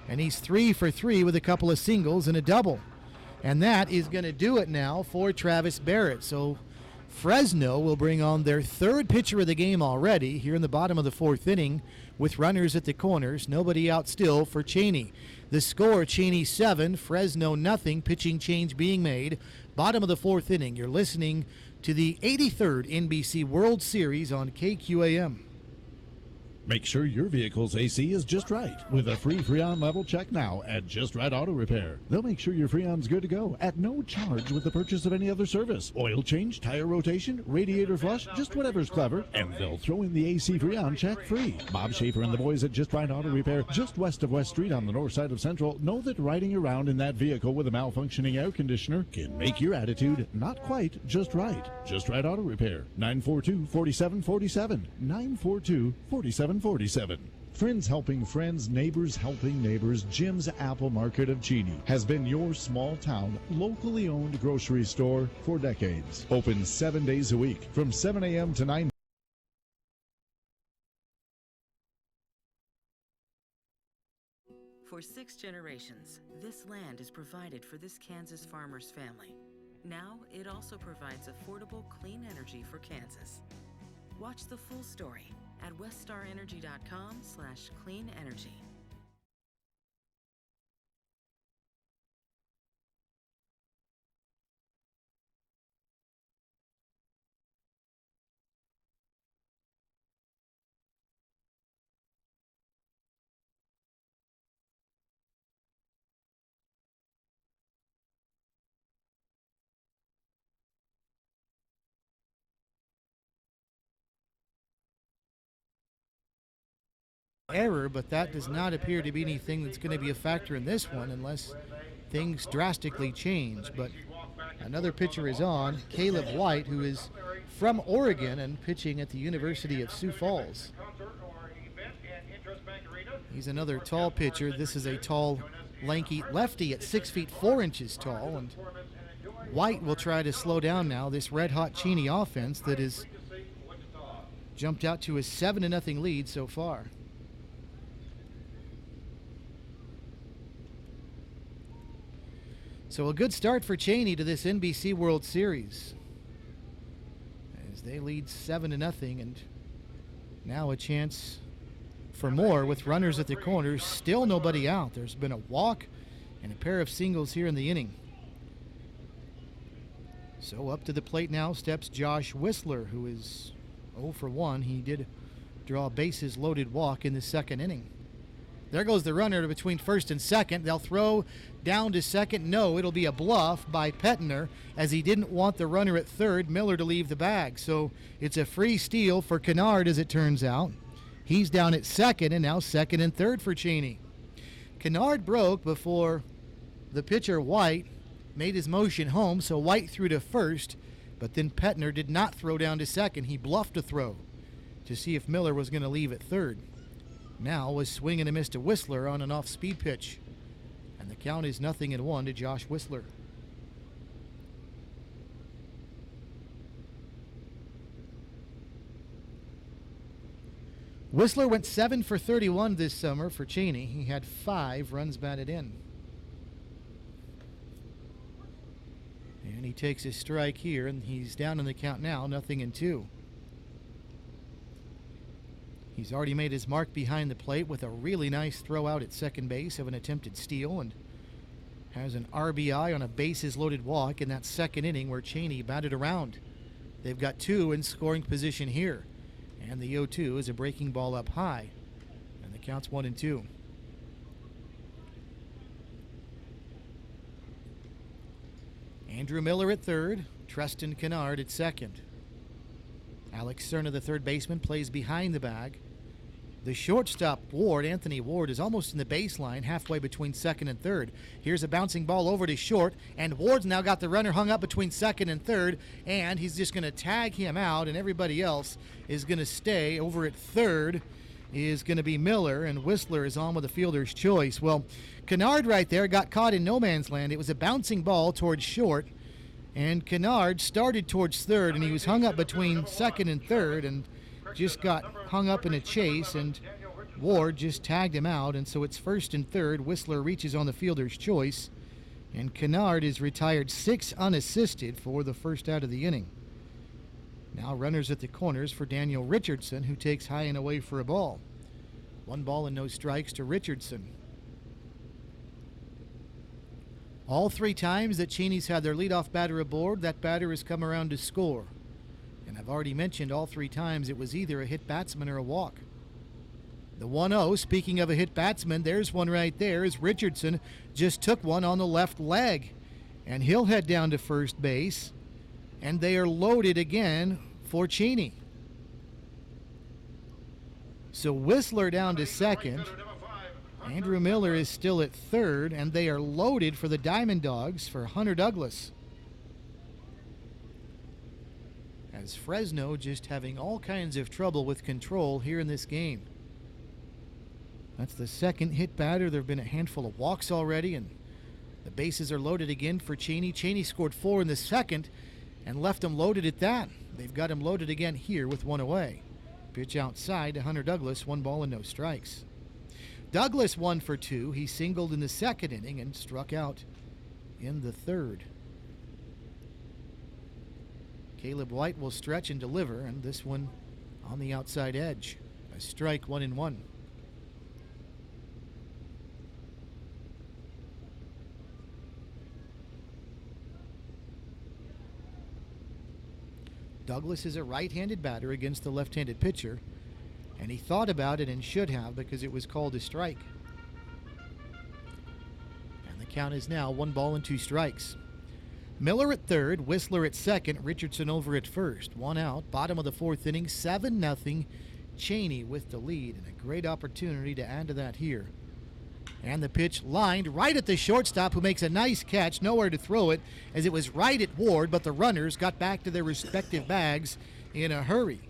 [SPEAKER 3] and he's 3 for 3 with a couple of singles and a double. And that is going to do it now for Travis Barrett. So Fresno will bring on their 3rd pitcher of the game already here in the bottom of the 4th inning with runners at the corners. Nobody out still for Cheny. The score, Cheny 7, Fresno nothing. Pitching change being made. Bottom of the 4th inning. You're listening to the 83rd NBC World Series on KQAM.
[SPEAKER 4] Make sure your vehicle's AC is just right with a free Freon level check now at Just Right Auto Repair. They'll make sure your Freon's good to go at no charge with the purchase of any other service. Oil change, tire rotation, radiator flush, just whatever's clever, and they'll throw in the AC Freon check free. Bob Schaefer and the boys at Just Right Auto Repair, just west of West Street on the north side of Central, know that riding around in that vehicle with a malfunctioning air conditioner can make your attitude not quite just right. Just Right Auto Repair, 942-4747, 942-4747.
[SPEAKER 2] Friends helping friends, neighbors helping neighbors. Jim's Apple Market of Cheny has been your small town, locally owned grocery store for decades. Open 7 days a week from 7 a.m. to 9.
[SPEAKER 7] For 6 generations, this land is provided for this Kansas farmer's family. Now, it also provides affordable, clean energy for Kansas. Watch the full story at weststarenergy.com/cleanenergy.
[SPEAKER 3] Error, but that does not appear to be anything that's going to be a factor in this one unless things drastically change. But another pitcher is on, Caleb White, who is from Oregon and pitching at the University of Sioux Falls. He's another tall pitcher. This is a tall, lanky lefty at 6 feet 4 inches tall, and White will try to slow down now this red-hot Cheny offense that has jumped out to a 7-0 lead so far. So a good start for Cheny to this NBC World Series as they lead 7-0, and now a chance for more with runners at the corners. Still nobody out. There's been a walk and a pair of singles here in the inning. So up to the plate now steps Josh Whistler, who is 0 for 1. He did draw a bases loaded walk in the second inning. There goes the runner between first and second. They'll throw down to second. No, it'll be a bluff by Petner as he didn't want the runner at third, Miller, to leave the bag. So it's a free steal for Kennard as it turns out. He's down at second, and now second and third for Cheny. Kennard broke before the pitcher, White, made his motion home, so White threw to first, but then Petner did not throw down to second. He bluffed a throw to see if Miller was going to leave at third. Now was swing and a miss to Whistler on an off-speed pitch. And the count is 0-1 to Josh Whistler. Whistler went 7 for 31 this summer for Cheny. He had 5 runs batted in. And he takes his strike here, and he's down in the count now, 0-2. He's already made his mark behind the plate with a really nice throw out at second base of an attempted steal, and has an RBI on a bases-loaded walk in that second inning where Cheny batted around. They've got 2 in scoring position here, and the 0-2 is a breaking ball up high, and the count's 1-2. Andrew Miller at third, Treston Kennard at second. Alex Cerna, the third baseman, plays behind the bag. The shortstop, Ward, Anthony Ward, is almost in the baseline, halfway between second and third. Here's a bouncing ball over to short, and Ward's now got the runner hung up between second and third, and he's just going to tag him out, and everybody else is going to stay. Over at third is going to be Miller, and Whistler is on with the fielder's choice. Well, Kennard right there got caught in no man's land. It was a bouncing ball towards short, and Kennard started towards third, and he was hung up between second and third, and just got hung up in a chase, and Ward just tagged him out, and so it's first and third. Whistler reaches on the fielder's choice, and Kennard is retired 6 unassisted for the first out of the inning. Now runners at the corners for Daniel Richardson, who takes high and away for a ball. 1 ball and no strikes to Richardson. All 3 times that Cheny's had their leadoff batter aboard, that batter has come around to score. And I've already mentioned all 3 times it was either a hit batsman or a walk. The 1-0, speaking of a hit batsman, there's one right there, as Richardson just took one on the left leg. And he'll head down to first base, and they are loaded again for Cheny. So Whistler down to second. Andrew Miller is still at third, and they are loaded for the Diamond Dogs for Hunter Douglas. As Fresno just having all kinds of trouble with control here in this game. That's the second hit batter. There have been a handful of walks already, and the bases are loaded again for Cheny. Cheny scored 4 in the second and left them loaded at that. They've got him loaded again here with 1 away. Pitch outside to Hunter Douglas, 1 ball and no strikes. Douglas 1 for 2. He singled in the second inning and struck out in the third. Caleb White will stretch and deliver, and this one on the outside edge. A strike, 1-1. Douglas is a right-handed batter against the left-handed pitcher, and he thought about it and should have because it was called a strike. And the count is now 1-2 strikes. Miller at third, Whistler at second, Richardson over at first. One out, bottom of the fourth inning, 7-0. Cheny with the lead, and a great opportunity to add to that here. And the pitch lined right at the shortstop, who makes a nice catch, nowhere to throw it, as it was right at Ward, but the runners got back to their respective bags in a hurry.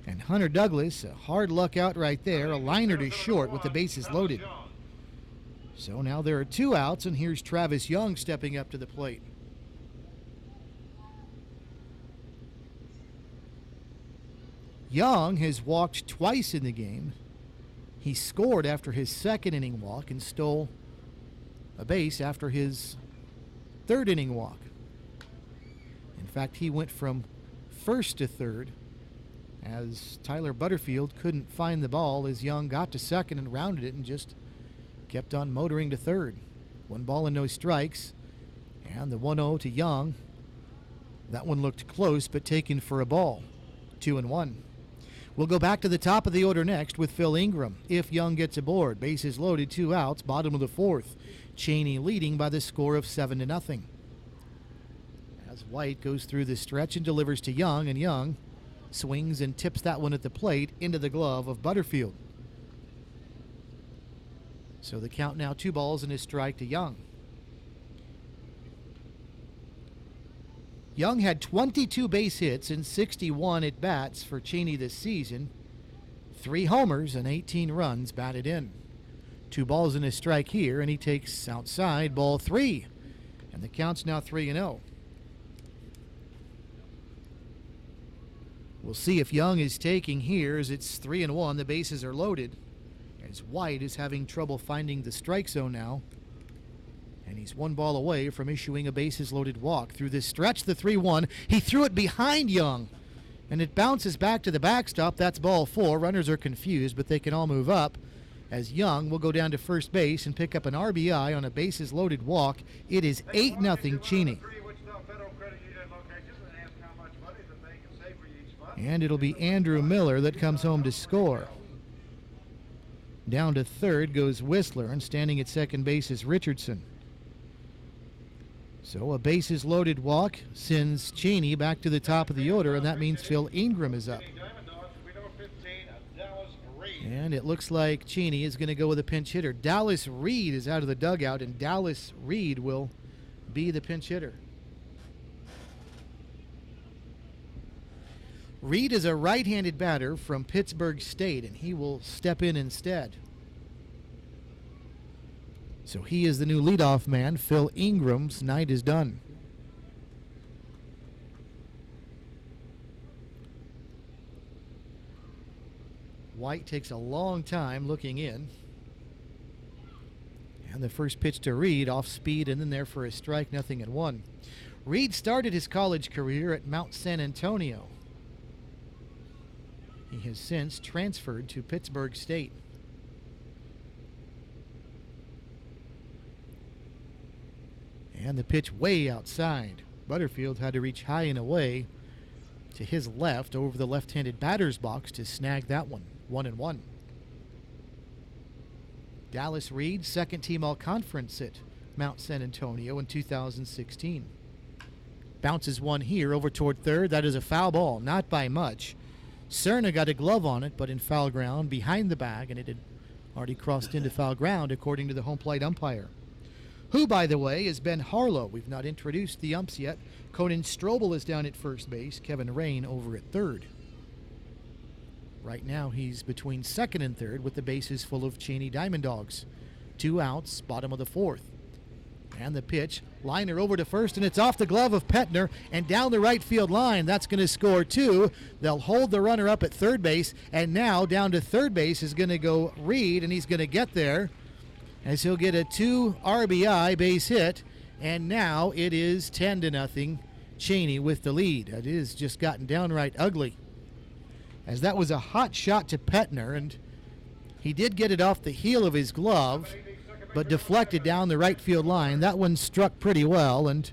[SPEAKER 3] And Hunter Douglas, a hard luck out right there, a liner to short with the bases loaded. So now there are 2 outs, and here's Travis Young stepping up to the plate. Young has walked twice in the game. He scored after his second inning walk and stole a base after his third inning walk. In fact, he went from first to third as Tyler Butterfield couldn't find the ball as Young got to second and rounded it and just kept on motoring to third. 1 ball and no strikes. And the 1-0 to Young. That one looked close, but taken for a ball. 2-1. We'll go back to the top of the order next with Phil Ingram. If Young gets aboard, bases loaded, 2 outs, bottom of the fourth. Cheny leading by the score of 7-0. As White goes through the stretch and delivers to Young, and Young swings and tips that one at the plate into the glove of Butterfield. So the count now 2 balls and a strike to Young. Young had 22 base hits and 61 at-bats for Cheny this season. 3 homers and 18 runs batted in. 2 balls and a strike here, and he takes outside ball 3. And the count's now 3-0. We'll see if Young is taking here as it's 3-1. The bases are loaded. As White is having trouble finding the strike zone now. And he's 1 ball away from issuing a bases-loaded walk. Through this stretch, the 3-1. He threw it behind Young, and it bounces back to the backstop. That's ball 4. Runners are confused, but they can all move up, as Young will go down to first base and pick up an RBI on a bases-loaded walk. It is 8-0 Cheny. And it'll be Andrew Miller that comes home to score. Down to third goes Whistler, and standing at second base is Richardson. So a bases-loaded walk sends Cheny back to the top of the order, and that means Phil Ingram is up. And it looks like Cheny is going to go with a pinch hitter. Dallas Reed is out of the dugout, and Dallas Reed will be the pinch hitter. Reed is a right-handed batter from Pittsburgh State, and he will step in instead. So he is the new leadoff man. Phil Ingram's night is done. White takes a long time looking in. And the first pitch to Reed, off speed and then there for a strike, 0-1. Reed started his college career at Mount San Antonio. He has since transferred to Pittsburgh State. And the pitch way outside. Butterfield had to reach high and away to his left over the left-handed batter's box to snag that one. 1-1. Dallas Reed, second-team All-Conference at Mount San Antonio in 2016. Bounces one here over toward third. That is a foul ball, not by much. Cerna got a glove on it, but in foul ground behind the bag, and it had already crossed into foul ground according to the home plate umpire. Who, by the way, is Ben Harlow. We've not introduced the umps yet. Conan Strobel is down at first base. Kevin Rain over at third. Right now he's between second and third with the bases full of Cheny Diamond Dogs. 2 outs, bottom of the fourth. And the pitch, liner over to first, and it's off the glove of Petner and down the right field line. That's going to score 2. They'll hold the runner up at third base, and now down to third base is going to go Reed, and he's going to get there as he'll get a 2 RBI base hit, and now it is 10-0 Cheny with the lead. It has just gotten downright ugly. as that was a hot shot to Petner, and he did get it off the heel of his glove, but deflected down the right field line. That one struck pretty well, and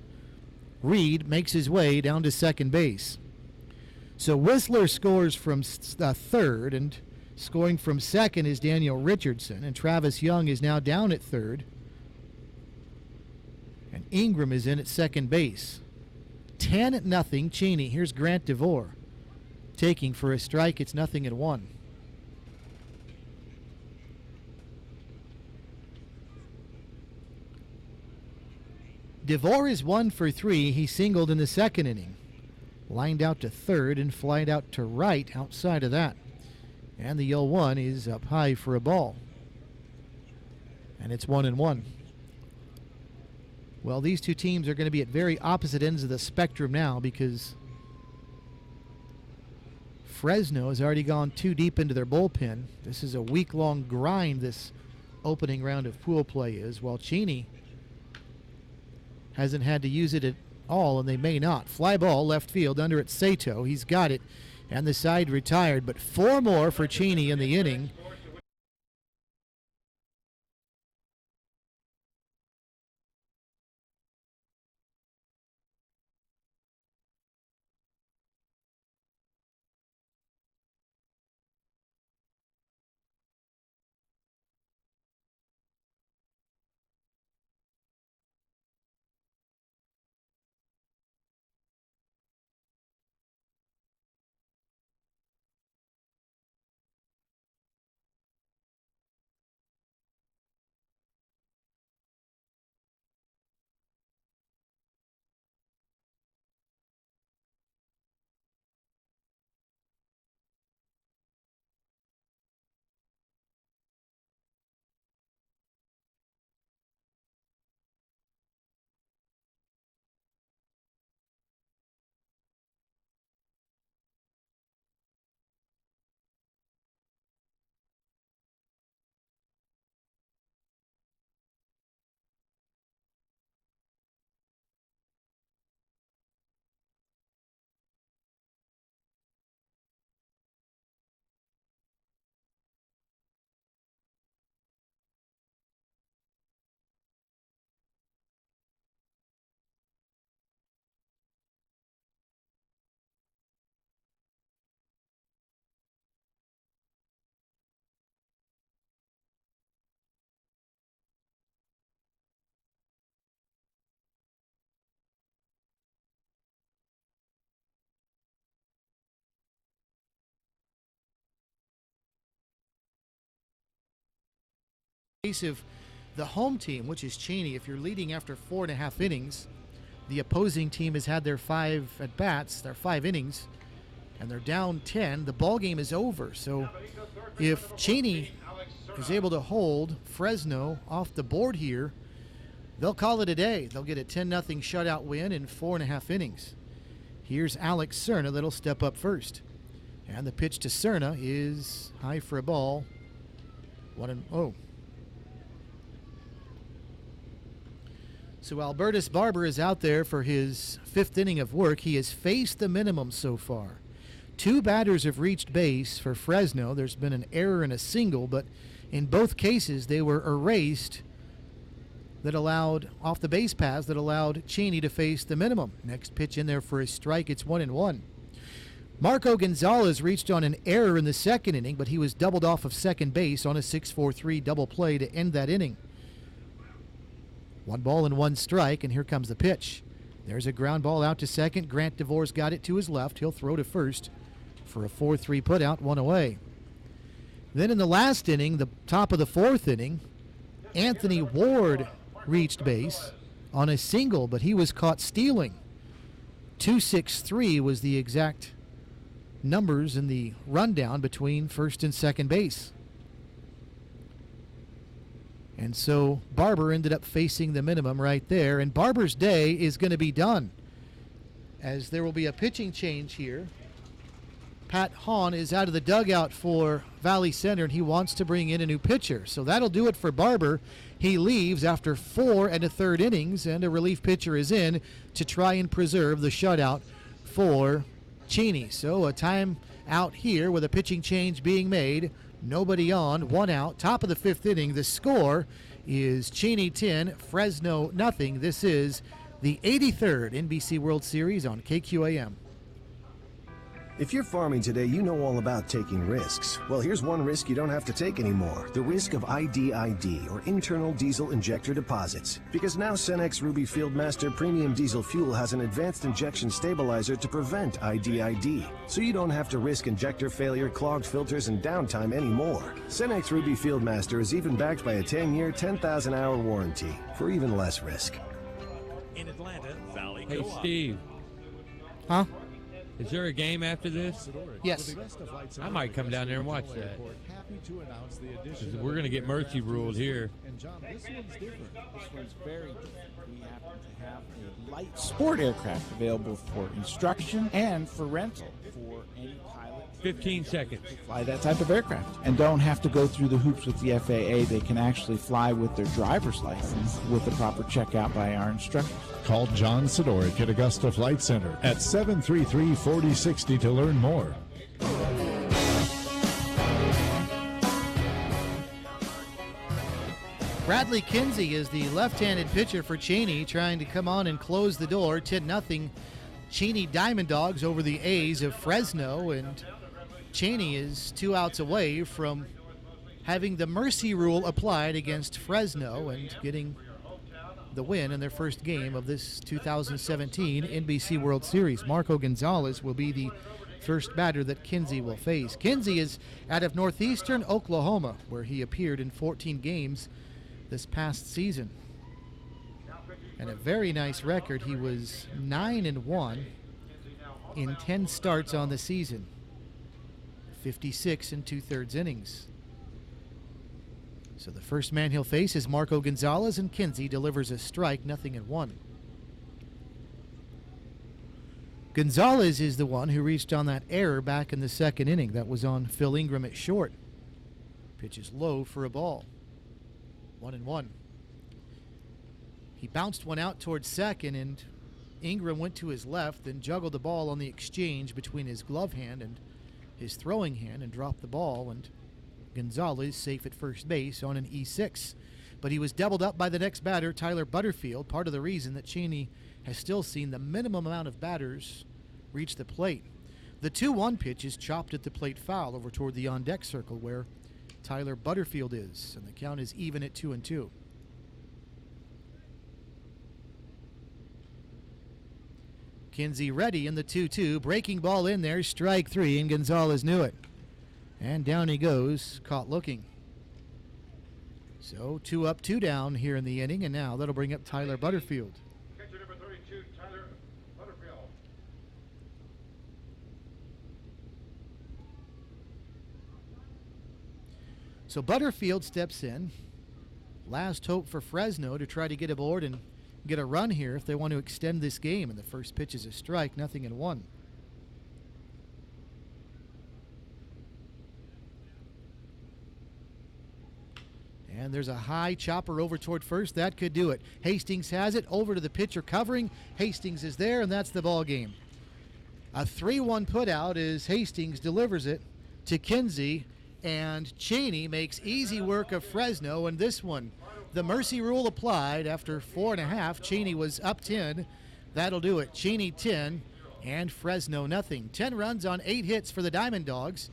[SPEAKER 3] Reed makes his way down to second base. So Whistler scores from third, and scoring from second is Daniel Richardson, and Travis Young is now down at third. And Ingram is in at second base. 10-0 Cheney. Here's Grant DeVore taking for a strike. It's 0-1. DeVore is 1 for 3. He singled in the second inning. Lined out to third and flied out to right outside of that. And the 0-1 is up high for a ball. And it's 1-1. Well, these two teams are going to be at very opposite ends of the spectrum now, because Fresno has already gone too deep into their bullpen. This is a week-long grind, this opening round of pool play is, while Cheney hasn't had to use it at all, and they may not. Fly ball left field under at Sato. He's got it, and the side retired, but 4 more for Cheney in the inning. Case of the home team, which is Cheney, if you're leading after 4.5 innings, the opposing team has had their 5 at-bats, their 5 innings, and they're down 10, the ball game is over. So if Cheney is able to hold Fresno off the board here, they'll call it a day. They'll get a 10-0 shutout win in 4.5 innings. Here's Alex Cerna that'll step up first. And the pitch to Cerna is high for a ball. 1-0. So Albertus Barber is out there for his 5th inning of work. He has faced the minimum so far. 2 batters have reached base for Fresno. There's been an error and a single, but in both cases they were erased that allowed, off the base paths, that allowed Cheney to face the minimum. Next pitch in there for a strike. It's 1-1. Marco Gonzalez reached on an error in the second inning, but he was doubled off of second base on a 6-4-3 double play to end that inning. 1 ball and 1 strike, and here comes the pitch. There's a ground ball out to second. Grant DeVore's got it to his left. He'll throw to first for a 4-3 putout, 1 away. Then in the last inning, the top of the 4th inning, Anthony Ward reached base on a single, but he was caught stealing. 2-6-3 was the exact numbers in the rundown between first and second base. And so Barber ended up facing the minimum right there, and Barber's day is going to be done, as there will be a pitching change here. Pat Hahn is out of the dugout for Valley Center, and he wants to bring in a new pitcher. So that'll do it for Barber. He leaves after 4 1/3 innings, and a relief pitcher is in to try and preserve the shutout for Cheney. So a time out here with a pitching change being made. Nobody on, 1 out. Top of the 5th inning. The score is Cheny 10, Fresno nothing. This is the 83rd NBC World Series on KQAM.
[SPEAKER 14] If you're farming today, you know all about taking risks. Well, here's one risk you don't have to take anymore. The risk of IDID, or internal diesel injector deposits. Because now Cenex Ruby Fieldmaster Premium Diesel Fuel has an advanced injection stabilizer to prevent IDID. So you don't have to risk injector failure, clogged filters, and downtime anymore. Cenex Ruby Fieldmaster is even backed by a 10-year, 10,000-hour warranty for even less risk.
[SPEAKER 6] In Atlanta, Valley. Hey, Steve.
[SPEAKER 3] Huh?
[SPEAKER 6] Is there a game after this?
[SPEAKER 3] Yes.
[SPEAKER 6] I might come down there and watch that. 'Cause we're going to get mercy ruled here.
[SPEAKER 15] And John, this one's different. This one's very different. We happen to have a light sport aircraft available for instruction and for rental for any pilot.
[SPEAKER 6] 15 seconds.
[SPEAKER 15] Fly that type of aircraft and don't have to go through the hoops with the FAA. They can actually fly with their driver's license with the proper checkout by our instructors.
[SPEAKER 4] Call John Sidoric at Augusta Flight Center at 733-4060 to learn more.
[SPEAKER 3] Bradley Kinsey is the left-handed pitcher for Cheny, trying to come on and close the door. 10-0 Cheny Diamond Dogs over the A's of Fresno, and Cheny is 2 outs away from having the mercy rule applied against Fresno and getting the win in their first game of this 2017 NBC World Series. Marco Gonzalez will be the first batter that Kinsey will face. Kinsey is out of northeastern Oklahoma, where he appeared in 14 games this past season. And a very nice record. He was 9-1 in 10 starts on the season. 56 2/3 innings. So the first man he'll face is Marco Gonzalez, and Kinsey delivers a strike, 0-1. Gonzalez is the one who reached on that error back in the 2nd inning. That was on Phil Ingram at short. Pitch is low for a ball. 1-1. He bounced one out towards second, and Ingram went to his left and juggled the ball on the exchange between his glove hand and his throwing hand and dropped the ball, and Gonzalez safe at first base on an E6. But he was doubled up by the next batter, Tyler Butterfield, part of the reason that Cheny has still seen the minimum amount of batters reach the plate. The 2-1 pitch is chopped at the plate foul over toward the on-deck circle where Tyler Butterfield is, and the count is even at 2-2. Kinsey ready in the 2-2, breaking ball in there, strike 3, and Gonzalez knew it. And down he goes, caught looking. So 2 up, 2 down here in the inning, and now that'll bring up Tyler Butterfield.
[SPEAKER 16] Catcher number 32, Tyler Butterfield.
[SPEAKER 3] So Butterfield steps in. Last hope for Fresno to try to get aboard and get a run here if they want to extend this game. And the first pitch is a strike, 0-1. And there's a high chopper over toward first. That could do it. Hastings has it over to the pitcher covering. Hastings is there, and that's the ball game. A 3-1 put out as Hastings delivers it to Kinsey, and Cheny makes easy work of Fresno. And this one, the mercy rule applied after 4.5. Cheny was up 10. That'll do it. Cheny 10 and Fresno nothing. 10 runs on 8 hits for the Diamond Dogs,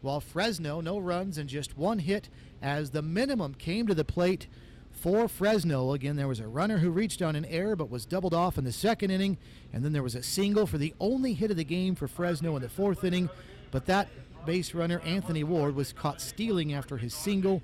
[SPEAKER 3] while Fresno no runs and just 1 hit as the minimum came to the plate for Fresno. Again, there was a runner who reached on an error but was doubled off in the 2nd inning, and then there was a single for the only hit of the game for Fresno in the 4th inning, but that base runner, Anthony Ward, was caught stealing after his single,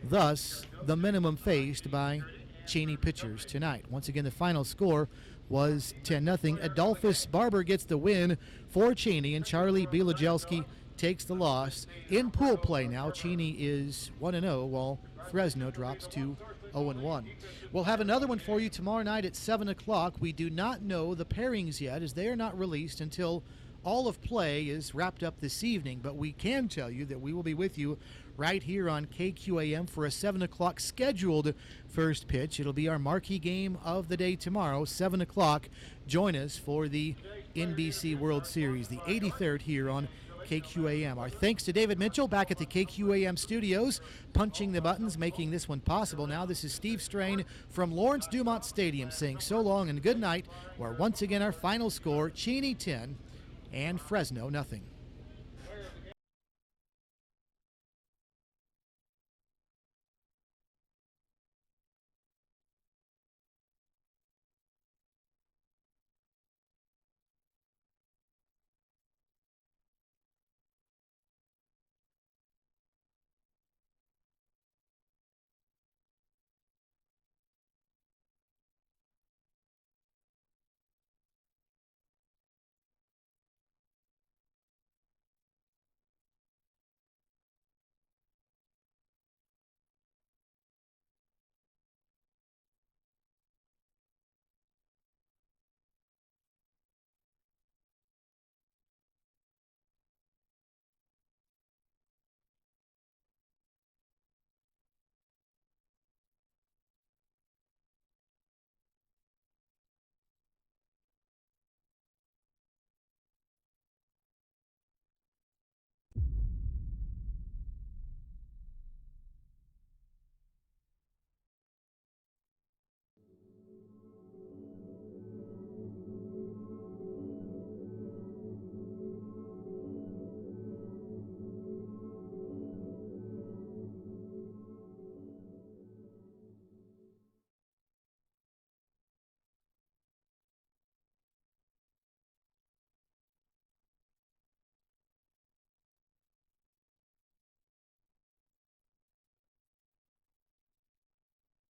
[SPEAKER 3] thus the minimum faced by Cheny pitchers tonight. Once again, the final score was 10-0. Adolphus Barber gets the win for Cheny, and Charlie Bielagelski takes the loss. In pool play now, Cheny is 1-0, while Fresno drops to 0-1. We'll have another one for you tomorrow night at 7 o'clock. We do not know the pairings yet, as they are not released until all of play is wrapped up this evening, but we can tell you that we will be with you right here on KQAM for a 7 o'clock scheduled first pitch. It'll be our marquee game of the day tomorrow, 7 o'clock. Join us for the NBC World Series, the 83rd here on KQAM. Our thanks to David Mitchell back at the KQAM studios, punching the buttons, making this one possible. Now this is Steve Strain from Lawrence Dumont Stadium saying so long and good night, where once again our final score, Cheny 10 and Fresno 0.